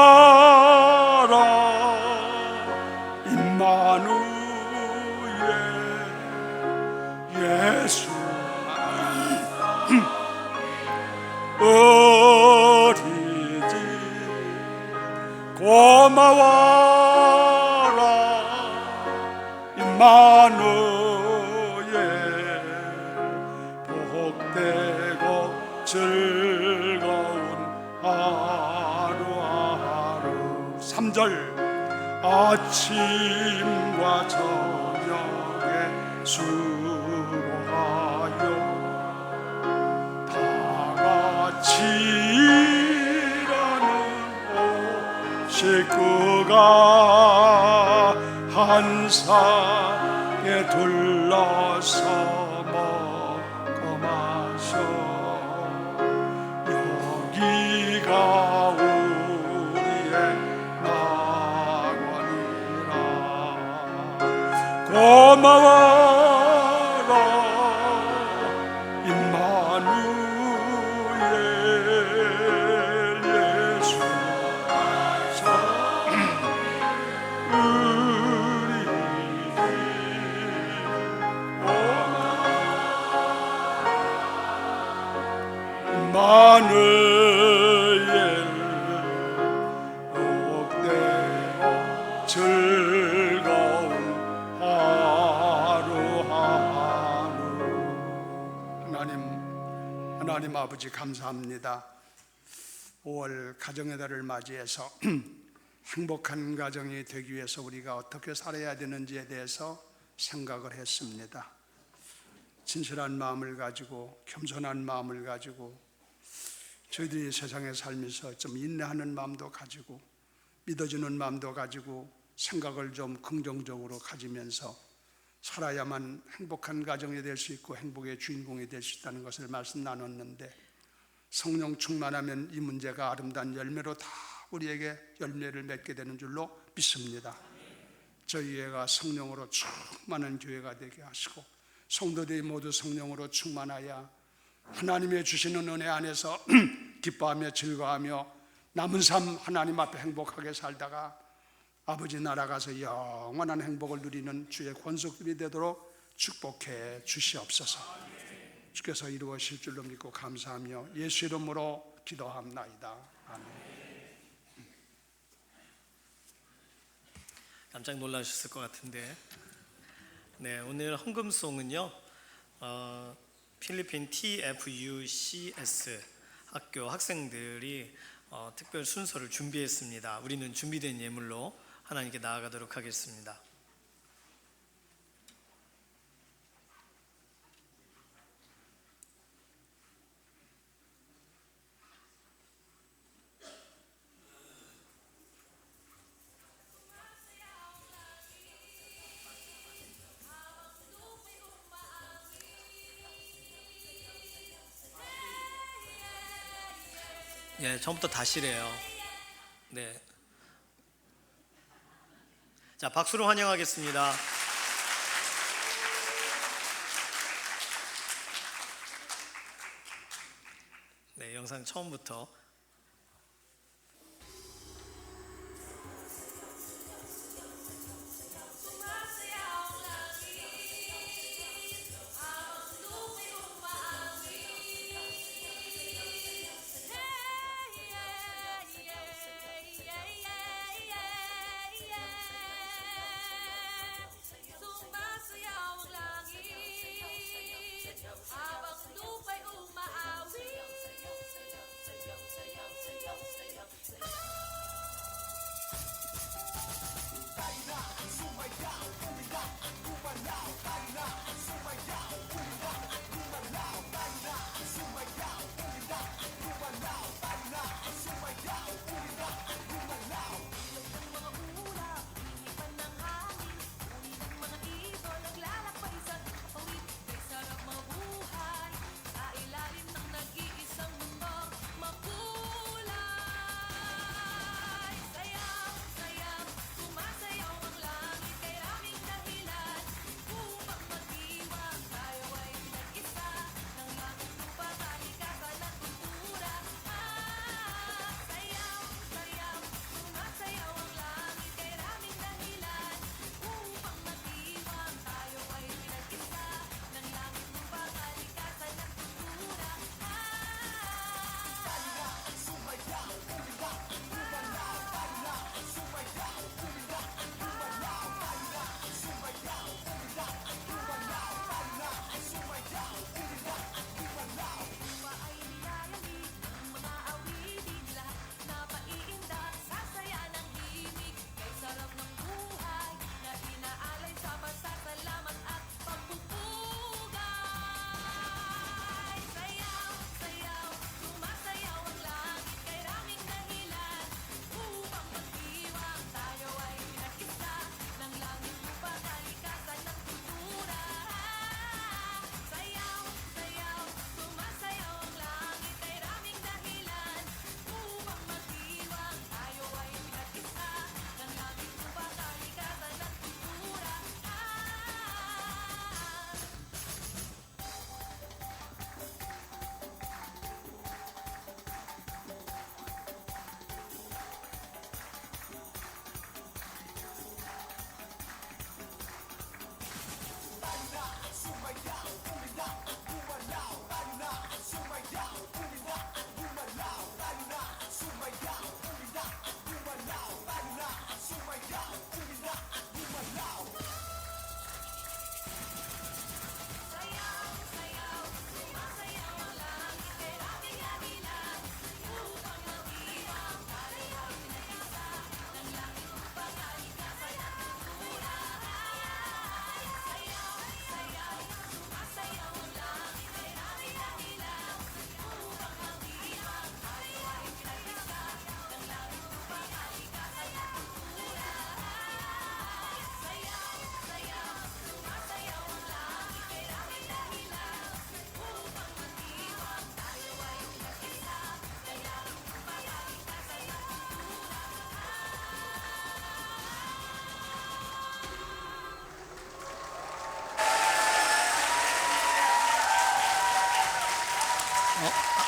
고마워라 임마누엘 예수 우리 집 고마워라 임마누엘 복되고 즐거운 하루하루 3절 아침과 저녁에 수고하여 다 같이 일하는 식구가 한 상에 둘러서 먹고 마셔 여기가 우리의 낙원이라 고마워라 임마누엘 예수 우리 임마누엘 복되고 즐거운 하나님 아버지 감사합니다. 5월 가정의 달을 맞이해서 행복한 가정이 되기 위해서 우리가 어떻게 살아야 되는지에 대해서 생각을 했습니다. 진실한 마음을 가지고 겸손한 마음을 가지고 저희들이 세상에 살면서 좀 인내하는 마음도 가지고 믿어주는 마음도 가지고 생각을 좀 긍정적으로 가지면서 살아야만 행복한 가정이 될 수 있고 행복의 주인공이 될 수 있다는 것을 말씀 나눴는데, 성령 충만하면 이 문제가 아름다운 열매로 다 우리에게 열매를 맺게 되는 줄로 믿습니다. 저희 교회가 성령으로 충만한 교회가 되게 하시고 성도들이 모두 성령으로 충만하여 하나님의 주시는 은혜 안에서 기뻐하며 즐거워하며 남은 삶 하나님 앞에 행복하게 살다가 아버지 나라 가서 영원한 행복을 누리는 주의 권속들이 되도록 축복해 주시옵소서. 주께서 이루어질 줄로 믿고 감사하며 예수 이름으로 기도합나이다. 아멘.
깜짝 놀라셨을 것 같은데, 네, 오늘 헌금송은요, 필리핀 TFUCS 학교 학생들이 특별 순서를 준비했습니다. 우리는 준비된 예물로 하나님께 나아가도록 하겠습니다. 예, 처음부터 다시래요. 네. 자, 박수로 환영하겠습니다. 네, 영상 처음부터.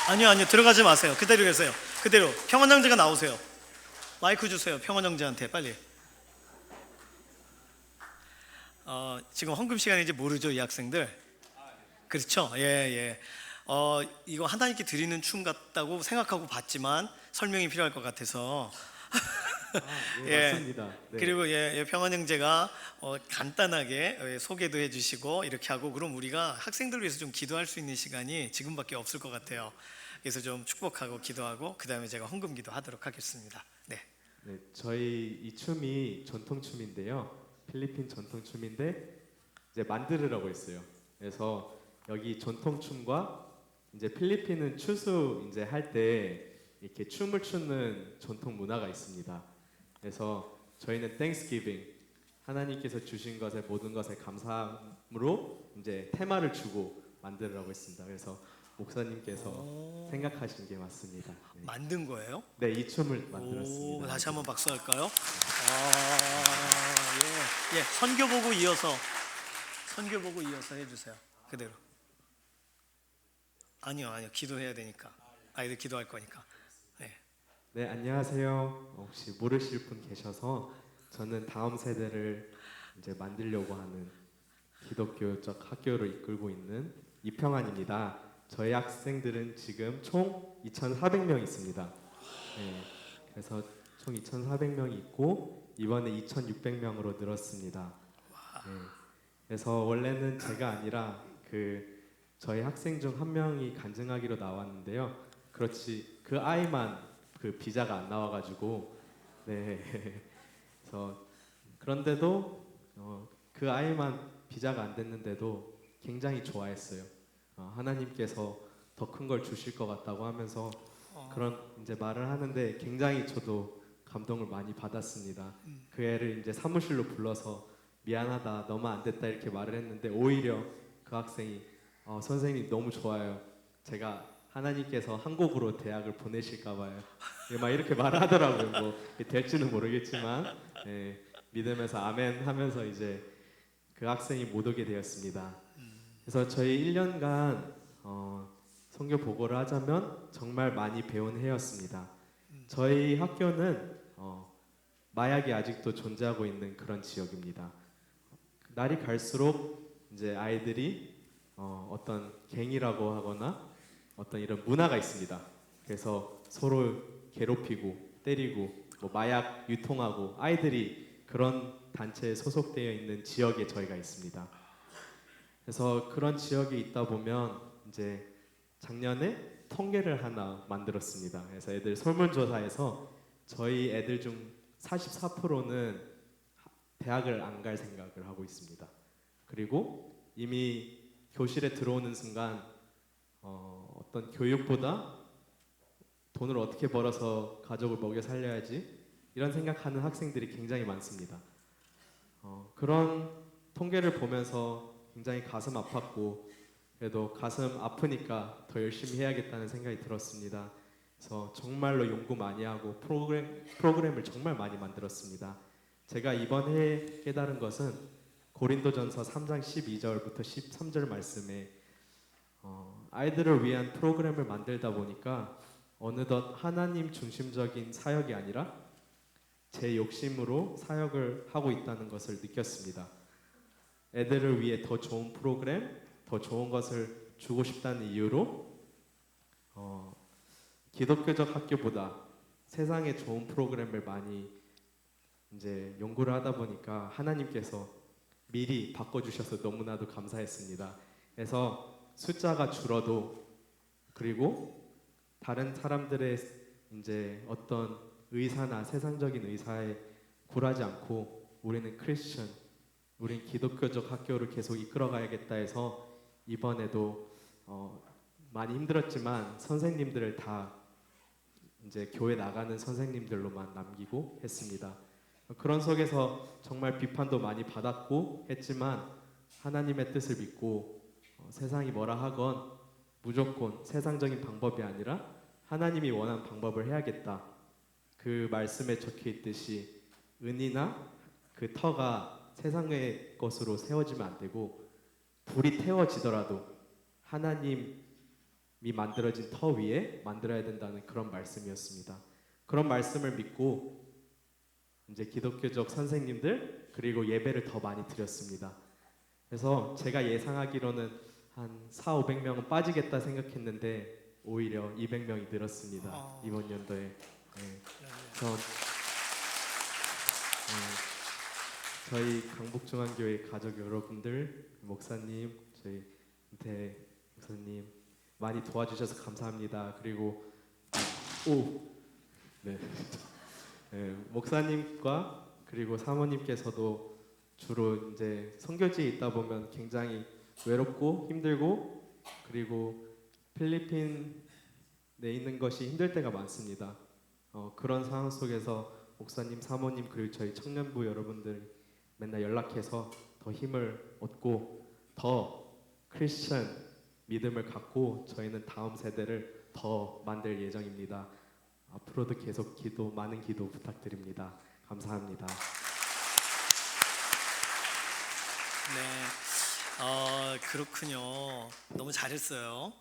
아니요, 들어가지 마세요. 그대로 계세요. 그대로. 평원 형제가 나오세요. 마이크 주세요. 평원 형제한테 빨리. 지금 헌금 시간인지 모르죠, 이 학생들? 그렇죠? 예. 이거 하나님께 드리는 춤 같다고 생각하고 봤지만 설명이 필요할 것 같아서.
예, 맞습니다. 네.
그리고 평원 형제가 간단하게 소개도 해주시고 이렇게 하고, 그럼 우리가 학생들 위해서 좀 기도할 수 있는 시간이 지금밖에 없을 것 같아요. 그래서 좀 축복하고 기도하고 그 다음에 제가 헌금 기도하도록 하겠습니다. 네.
네, 저희 이 춤이 전통 춤인데요. 필리핀 전통 춤인데 이제 만드르라고 있어요. 그래서 여기 전통 춤과 이제 필리핀은 추수 이제 할 때 이렇게 춤을 추는 전통 문화가 있습니다. 그래서 저희는 Thanksgiving, 하나님께서 주신 것에 모든 것에 감사함으로 이제 테마를 주고 만들으라고 했습니다. 그래서 목사님께서 생각하신 게 맞습니다. 네,
만든 거예요?
네, 이 춤을 만들었습니다.
다시 한번 박수할까요? 예. 선교 보고 이어서 해주세요. 그대로. 아니요, 기도해야 되니까. 아이들 기도할 거니까.
네, 안녕하세요. 혹시 모르실 분 계셔서 저는 다음 세대를 이제 만들려고 하는 기독교적 학교를 이끌고 있는 이평환입니다. 저희 학생들은 지금 총 2,400명 있습니다. 네, 그래서 총 2,400명이 있고 이번에 2,600명으로 늘었습니다. 네, 그래서 원래는 제가 아니라 저희 학생 중 한 명이 간증하기로 나왔는데요. 그렇지 그 아이만 그 비자가 안 나와가지고 네. 그래서 그런데도 그 아이만 비자가 안 됐는데도 굉장히 좋아했어요. 하나님께서 더 큰 걸 주실 것 같다고 하면서 그런 이제 말을 하는데 굉장히 저도 감동을 많이 받았습니다. 그 애를 이제 사무실로 불러서 미안하다, 너무 안 됐다 이렇게 말을 했는데 오히려 그 학생이 선생님 너무 좋아요. 제가 하나님께서 한국으로 대학을 보내실까 봐요. 막 이렇게 말을 하더라고요. 뭐 될지는 모르겠지만 믿으면서 아멘 하면서 이제 그 학생이 못 오게 되었습니다. 그래서 저희 1년간 선교 보고를 하자면 정말 많이 배운 해였습니다. 저희 학교는 마약이 아직도 존재하고 있는 그런 지역입니다. 날이 갈수록 이제 아이들이 어떤 갱이라고 하거나 어떤 이런 문화가 있습니다. 그래서 서로 괴롭히고 때리고 뭐 마약 유통하고 아이들이 그런 단체에 소속되어 있는 지역에 저희가 있습니다. 그래서 그런 지역에 있다 보면 이제 작년에 통계를 하나 만들었습니다. 그래서 애들 설문조사에서 저희 애들 중 44%는 대학을 안 갈 생각을 하고 있습니다. 그리고 이미 교실에 들어오는 순간 어떤 교육보다 돈을 어떻게 벌어서 가족을 먹여 살려야지 이런 생각하는 학생들이 굉장히 많습니다. 그런 통계를 보면서 굉장히 가슴 아팠고 그래도 가슴 아프니까 더 열심히 해야겠다는 생각이 들었습니다. 그래서 정말로 연구 많이 하고 프로그램을 정말 많이 만들었습니다. 제가 이번 해에 깨달은 것은 고린도전서 3장 12절부터 13절 말씀에 아이들을 위한 프로그램을 만들다 보니까 어느덧 하나님 중심적인 사역이 아니라 제 욕심으로 사역을 하고 있다는 것을 느꼈습니다. 애들을 위해 더 좋은 프로그램, 더 좋은 것을 주고 싶다는 이유로 기독교적 학교보다 세상에 좋은 프로그램을 많이 이제 연구를 하다 보니까 하나님께서 미리 바꿔주셔서 너무나도 감사했습니다. 그래서 숫자가 줄어도 그리고 다른 사람들의 이제 어떤 의사나 세상적인 의사에 굴하지 않고 우리는 크리스천, 우린 기독교적 학교를 계속 이끌어가야겠다 해서 이번에도 많이 힘들었지만 선생님들을 다 이제 교회 나가는 선생님들로만 남기고 했습니다. 그런 속에서 정말 비판도 많이 받았고 했지만 하나님의 뜻을 믿고 세상이 뭐라 하건 무조건 세상적인 방법이 아니라 하나님이 원하는 방법을 해야겠다. 그 말씀에 적혀 있듯이 은이나 그 터가 세상의 것으로 세워지면 안 되고 불이 태워지더라도 하나님이 만들어진 터 위에 만들어야 된다는 그런 말씀이었습니다. 그런 말씀을 믿고 이제 기독교적 선생님들 그리고 예배를 더 많이 드렸습니다. 그래서 제가 예상하기로는 한 400~500명은 빠지겠다 생각했는데 오히려 200명이 늘었습니다. 이번 연도에. 네. 그래서 저희 강북중앙교회 가족 여러분들, 목사님, 저희 은태 목사님 많이 도와주셔서 감사합니다. 그리고 네. 네, 목사님과 그리고 사모님께서도 주로 이제 선교지에 있다 보면 굉장히 외롭고 힘들고 그리고 필리핀에 있는 것이 힘들 때가 많습니다. 그런 상황 속에서 목사님, 사모님 그리고 저희 청년부 여러분들 맨날 연락해서 더 힘을 얻고 더 크리스천 믿음을 갖고 저희는 다음 세대를 더 만들 예정입니다. 앞으로도 계속 많은 기도 부탁드립니다. 감사합니다.
네, 그렇군요. 너무 잘했어요.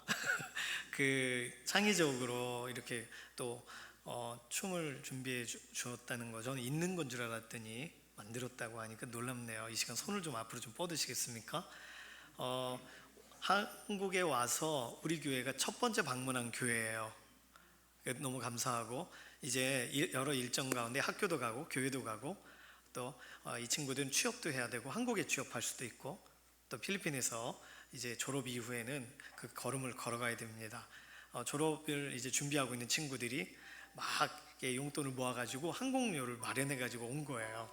창의적으로 이렇게 또 춤을 준비해 주었다는 거, 저는 있는 건 줄 알았더니 만들었다고 하니까 놀랍네요. 이 시간 손을 좀 앞으로 좀 뻗으시겠습니까? 한국에 와서 우리 교회가 첫 번째 방문한 교회예요. 너무 감사하고 이제 여러 일정 가운데 학교도 가고 교회도 가고 또 이 친구들은 취업도 해야 되고 한국에 취업할 수도 있고 또 필리핀에서 이제 졸업 이후에는 그 걸음을 걸어가야 됩니다. 졸업을 이제 준비하고 있는 친구들이 막 용돈을 모아가지고 항공료를 마련해가지고 온 거예요.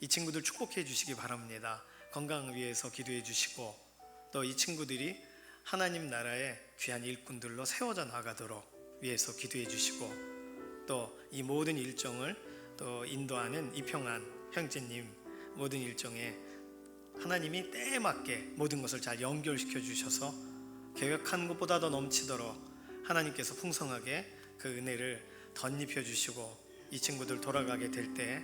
이 친구들 축복해 주시기 바랍니다. 건강 위해서 기도해 주시고 또 이 친구들이 하나님 나라의 귀한 일꾼들로 세워져 나가도록 위해서 기도해 주시고 또 이 모든 일정을 또 인도하는 이평안 형제님 모든 일정에 하나님이 때에 맞게 모든 것을 잘 연결시켜 주셔서 계획한 것보다 더 넘치도록 하나님께서 풍성하게 그 은혜를 덧입혀 주시고 이 친구들 돌아가게 될 때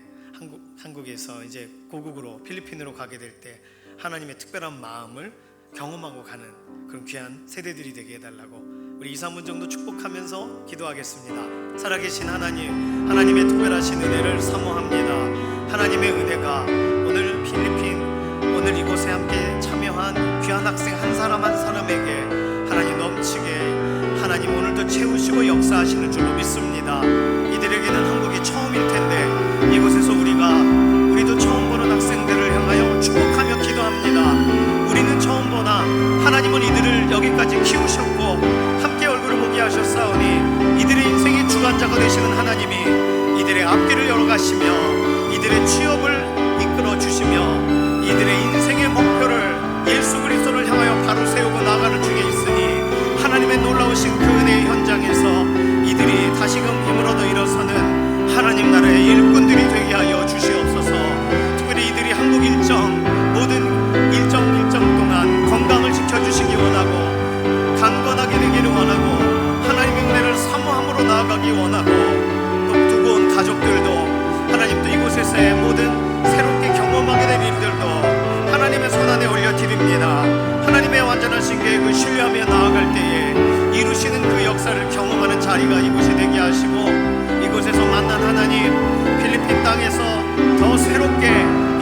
한국에서 이제 고국으로 필리핀으로 가게 될 때 하나님의 특별한 마음을 경험하고 가는 그런 귀한 세대들이 되게 해달라고 우리 2~3분 정도 축복하면서 기도하겠습니다. 살아계신 하나님, 하나님의 특별하신 은혜를 사모합니다. 하나님의 은혜가 오늘 필리핀, 오늘 이곳에 함께 참여한 귀한 학생 한 사람 한 사람에게 하나님 넘치게 하나님 오늘도 채우시고 역사하시는 줄로 믿습니다. 이들에게는 한국이 처음일 텐데 이곳에서 우리도 처음 보는 학생들을 향하여 축복하며 기도합니다. 우리는 처음 보나 하나님은 이들을 여기까지 키우셨고 함께 얼굴을 보게 하셨사오니 이들의 인생의 주관자가 되시는 하나님이 이들의 앞길을 열어가시며 이들의 취업을 이끌어 주시며 이들의 인생의 목표를 예수 그리스도를 향하여 바로 세우고 나가는 중에 있으니 하나님의 놀라우신 그 은혜의 현장에서 이들이 다시금 힘을 얻어 일어서는 하나님 나라의 일꾼들이 되게 하여 주시옵소서. 특별히 이들이 한국 일정 모든 일정 동안 건강을 지켜주시기 원하고 강건하게 되기를 원하고 하나님의 은혜를 사모함으로 나아가기 원하고 또 두고 온 가족들도 하나님 또 이곳에서의 모든 새롭게 경험하게 된 일들도 하나님의 손안에 올려드립니다. 하나님의 완전하신 계획을 신뢰하며 나아갈 때에 이루시는 그 역사를 경험하는 자리가 이곳이 되게 하시고 이곳에서 만난 하나님 필리핀 땅에서 더 새롭게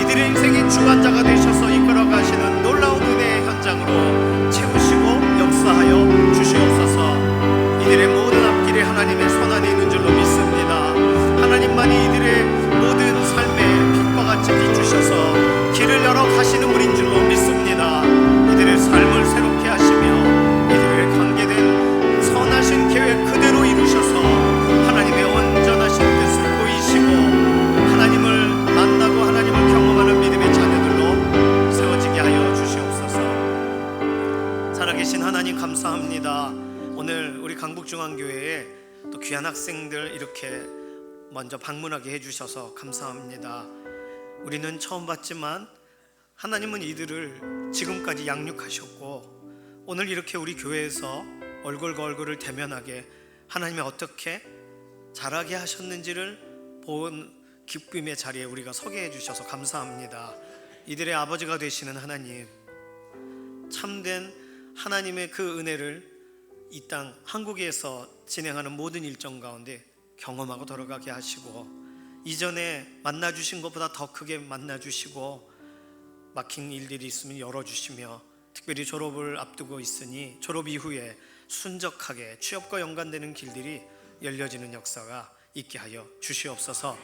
이들의 인생의 주관자가 되셔서 이끌어가시는 놀라운 은혜의 현장으로 채우시고 역사하여 주시옵소서. 이들의 모든 앞길에 하나님의 손안에 있는 줄로 믿습니다. 하나님만이 이들의 모든 삶에 빛과 같이 비추셔서 길을 열어 가시는 분인 줄로 믿습니다. 이들의 삶을 새롭게 하시며 이들의 관계된 선하신 계획 그대로 이루셔서 하나님의 온전하신 뜻을 보이시고 하나님을 만나고 하나님을 경험하는 믿음의 자녀들로 세워지게 하여 주시옵소서. 살아계신 하나님 감사합니다. 오늘 우리 강북중앙교회에 또 귀한 학생들 이렇게 먼저 방문하게 해주셔서 감사합니다. 우리는 처음 봤지만 하나님은 이들을 지금까지 양육하셨고 오늘 이렇게 우리 교회에서 얼굴과 얼굴을 대면하게 하나님이 어떻게 자라게 하셨는지를 본 기쁨의 자리에 우리가 서게 해주셔서 감사합니다. 이들의 아버지가 되시는 하나님, 참된 하나님의 그 은혜를 이 땅 한국에서 진행하는 모든 일정 가운데 경험하고 돌아가게 하시고, 이전에 만나 주신 것보다 더 크게 만나 주시고, 막힌 일들이 있으면 열어주시며, 특별히 졸업을 앞두고 있으니 졸업 이후에 순적하게 취업과 연관되는 길들이 열려지는 역사가 있게 하여 주시옵소서.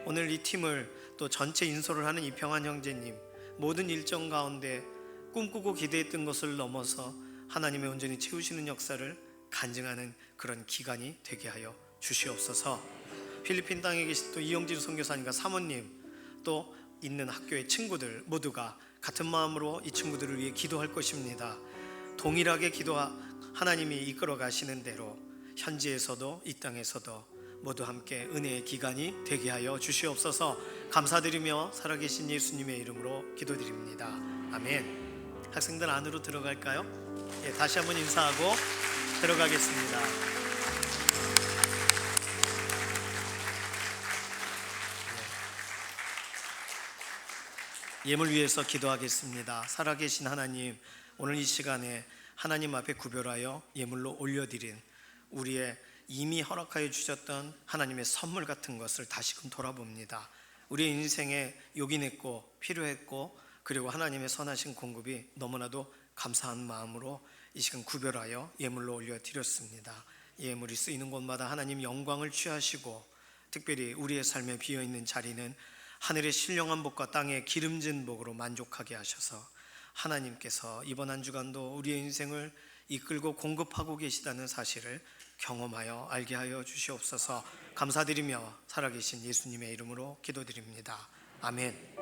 오늘 이 팀을 또 전체 인솔을 하는 이평환 형제님, 모든 일정 가운데 꿈꾸고 기대했던 것을 넘어서 하나님의 온전히 채우시는 역사를 간증하는 그런 기간이 되게 하여 주시옵소서. 필리핀 땅에 계신 또 이영진 선교사님과 사모님, 또 있는 학교의 친구들 모두가 같은 마음으로 이 친구들을 위해 기도할 것입니다. 동일하게 하나님이 이끌어 가시는 대로 현지에서도 이 땅에서도 모두 함께 은혜의 기간이 되게 하여 주시옵소서. 감사드리며 살아계신 예수님의 이름으로 기도드립니다. 아멘. 학생들 안으로 들어갈까요? 예, 다시 한번 인사하고 들어가겠습니다. 예물 위해서 기도하겠습니다. 살아계신 하나님, 오늘 이 시간에 하나님 앞에 구별하여 예물로 올려드린 우리의 이미 허락하여 주셨던 하나님의 선물 같은 것을 다시금 돌아봅니다. 우리의 인생에 요긴했고 필요했고, 그리고 하나님의 선하신 공급이 너무나도 감사한 마음으로 이 시간 구별하여 예물로 올려드렸습니다. 예물이 쓰이는 곳마다 하나님 영광을 취하시고, 특별히 우리의 삶에 비어있는 자리는 하늘의 신령한 복과 땅의 기름진 복으로 만족하게 하셔서 하나님께서 이번 한 주간도 우리의 인생을 이끌고 공급하고 계시다는 사실을 경험하여 알게 하여 주시옵소서. 감사드리며 살아계신 예수님의 이름으로 기도드립니다. 아멘.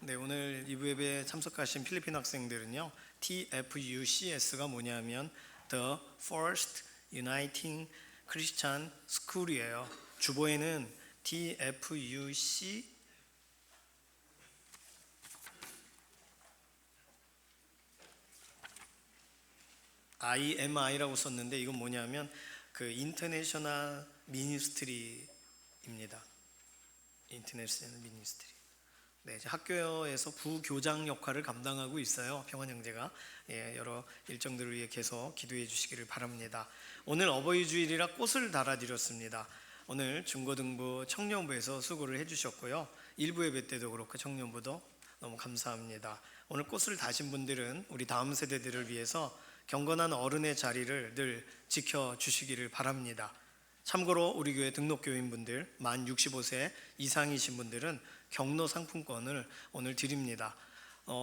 네, 오늘 이부 예배에 참석하신 필리핀 학생들은요, TFUCS가 뭐냐면 The First Uniting Christian School이에요. 주보에는 TFUC IMI라고 썼는데, 이건 뭐냐면 그 인터내셔널 미니스트리입니다. 인터내셔널 미니스트리. 네, 이제 학교에서 부교장 역할을 감당하고 있어요. 평환 형제가. 예, 여러 일정들을 위해 계속 기도해 주시기를 바랍니다. 오늘 어버이 주일이라 꽃을 달아드렸습니다. 오늘 중고등부 청년부에서 수고를 해주셨고요. 일부 예배 때도 그렇고 청년부도 너무 감사합니다. 오늘 꽃을 다신 분들은 우리 다음 세대들을 위해서 경건한 어른의 자리를 늘 지켜주시기를 바랍니다. 참고로 우리 교회 등록교인분들 만 65세 이상이신 분들은 경로 상품권을 오늘 드립니다.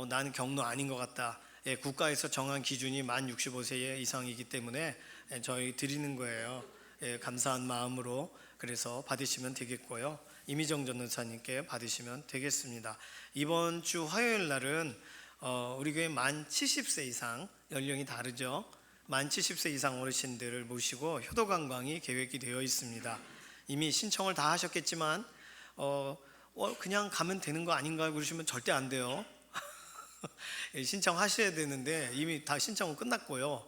나는 경로 아닌 것 같다. 예, 국가에서 정한 기준이 만 65세 이상이기 때문에 저희 드리는 거예요. 예, 감사한 마음으로 그래서 받으시면 되겠고요. 이미정 전도사님께 받으시면 되겠습니다. 이번 주 화요일 날은 우리 교회 만 70세 이상, 연령이 다르죠. 만 70세 이상 어르신들을 모시고 효도 관광이 계획이 되어 있습니다. 이미 신청을 다 하셨겠지만 그냥 가면 되는 거 아닌가 그러시면 절대 안 돼요. 신청하셔야 되는데 이미 다 신청은 끝났고요.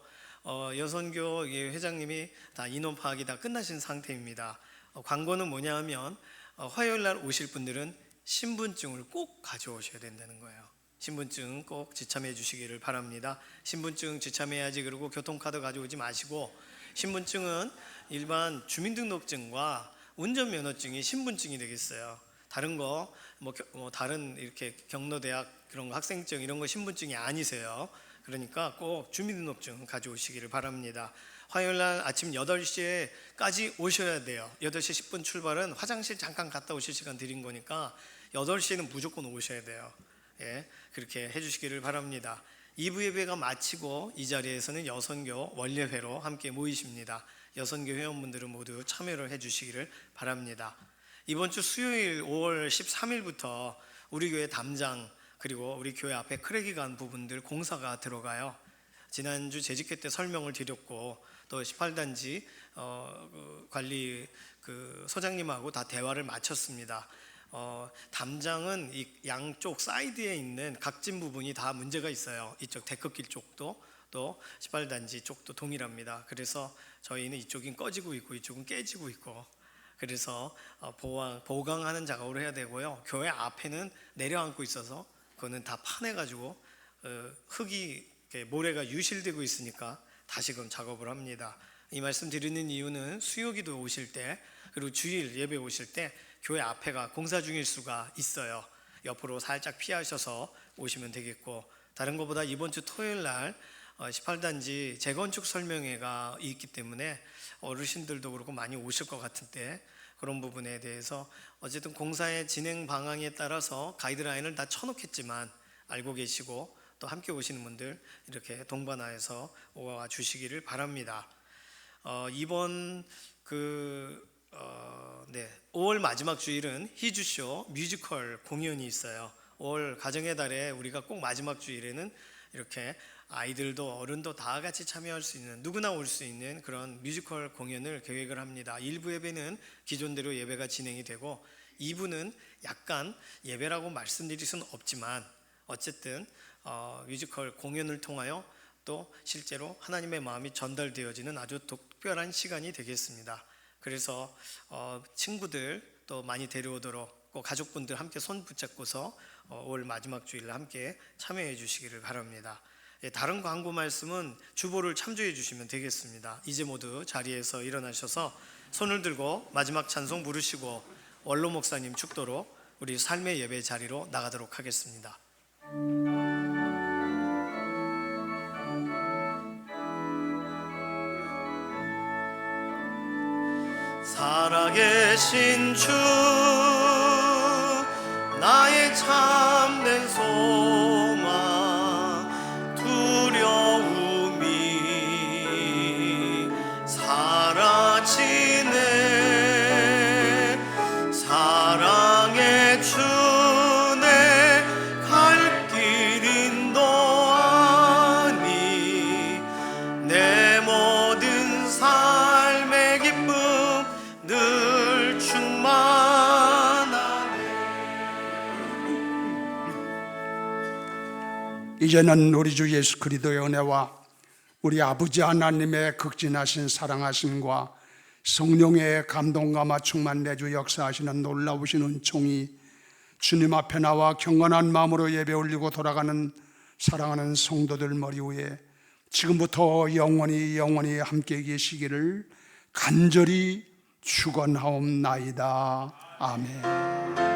여선교 회장님이 다 인원 파악이 다 끝나신 상태입니다. 광고는 뭐냐 하면 화요일 날 오실 분들은 신분증을 꼭 가져오셔야 된다는 거예요. 신분증 꼭 지참해 주시기를 바랍니다. 신분증 지참해야지 그러고 교통카드 가져오지 마시고, 신분증은 일반 주민등록증과 운전면허증이 신분증이 되겠어요. 다른 거 다른 이렇게 경로대학 그런 거 학생증 이런 거 신분증이 아니세요. 그러니까 꼭 주민등록증 가져오시기를 바랍니다. 화요일 날 아침 8시에까지 오셔야 돼요. 8시 10분 출발은 화장실 잠깐 갔다 오실 시간 드린 거니까 8시에는 무조건 오셔야 돼요. 예, 그렇게 해주시기를 바랍니다. 2부 예배가 마치고 이 자리에서는 여선교 원례회로 함께 모이십니다. 여선교 회원분들은 모두 참여를 해주시기를 바랍니다. 이번 주 수요일 5월 13일부터 우리 교회 담장 그리고 우리 교회 앞에 크랙이 간 부분들 공사가 들어가요. 지난주 재직회 때 설명을 드렸고, 또 18단지 관리 그 소장님하고 다 대화를 마쳤습니다. 담장은 이 양쪽 사이드에 있는 각진 부분이 다 문제가 있어요. 이쪽 데크길 쪽도 또 18단지 쪽도 동일합니다. 그래서 저희는 이쪽은 꺼지고 있고 이쪽은 깨지고 있고, 그래서 보강하는 작업을 해야 되고요. 교회 앞에는 내려앉고 있어서 그거는 다 파내가지고 흙이 모래가 유실되고 있으니까 다시금 작업을 합니다. 이 말씀 드리는 이유는 수요기도 오실 때, 그리고 주일 예배 오실 때 교회 앞에가 공사 중일 수가 있어요. 옆으로 살짝 피하셔서 오시면 되겠고, 다른 것보다 이번 주 토요일 날 18단지 재건축 설명회가 있기 때문에 어르신들도 그렇고 많이 오실 것 같은데, 그런 부분에 대해서 어쨌든 공사의 진행 방향에 따라서 가이드라인을 다 쳐놓겠지만 알고 계시고 또 함께 오시는 분들 이렇게 동반하여서 와 주시기를 바랍니다. 이번 5월 마지막 주일은 희주쇼 뮤지컬 공연이 있어요. 5월 가정의 달에 우리가 꼭 마지막 주일에는 이렇게 아이들도 어른도 다 같이 참여할 수 있는, 누구나 올 수 있는 그런 뮤지컬 공연을 계획을 합니다. 1부 예배는 기존대로 예배가 진행이 되고 2부는 약간 예배라고 말씀드릴 수는 없지만 어쨌든 뮤지컬 공연을 통하여 또 실제로 하나님의 마음이 전달되어지는 아주 특별한 시간이 되겠습니다. 그래서 친구들 또 많이 데려오도록, 꼭 가족분들 함께 손 붙잡고서 5월 마지막 주일 함께 참여해 주시기를 바랍니다. 다른 광고 말씀은 주보를 참조해 주시면 되겠습니다. 이제 모두 자리에서 일어나셔서 손을 들고 마지막 찬송 부르시고 원로 목사님 축도로 우리 삶의 예배 자리로 나가도록 하겠습니다. 살아계신 주, 나의 참된 소망, 두려움이 사라지네. 사랑의 주, 내 갈 길 인도하니 내 모든 삶의 기쁨 늘 충만하네.
이제는 우리 주 예수 그리스도의 은혜와 우리 아버지 하나님의 극진하신 사랑하심과 성령의 감동감화 충만 내주 역사하시는 놀라우신 은총이 주님 앞에 나와 경건한 마음으로 예배 올리고 돌아가는 사랑하는 성도들 머리 위에 지금부터 영원히 함께 계시기를 간절히 축원하옵나이다. 아멘.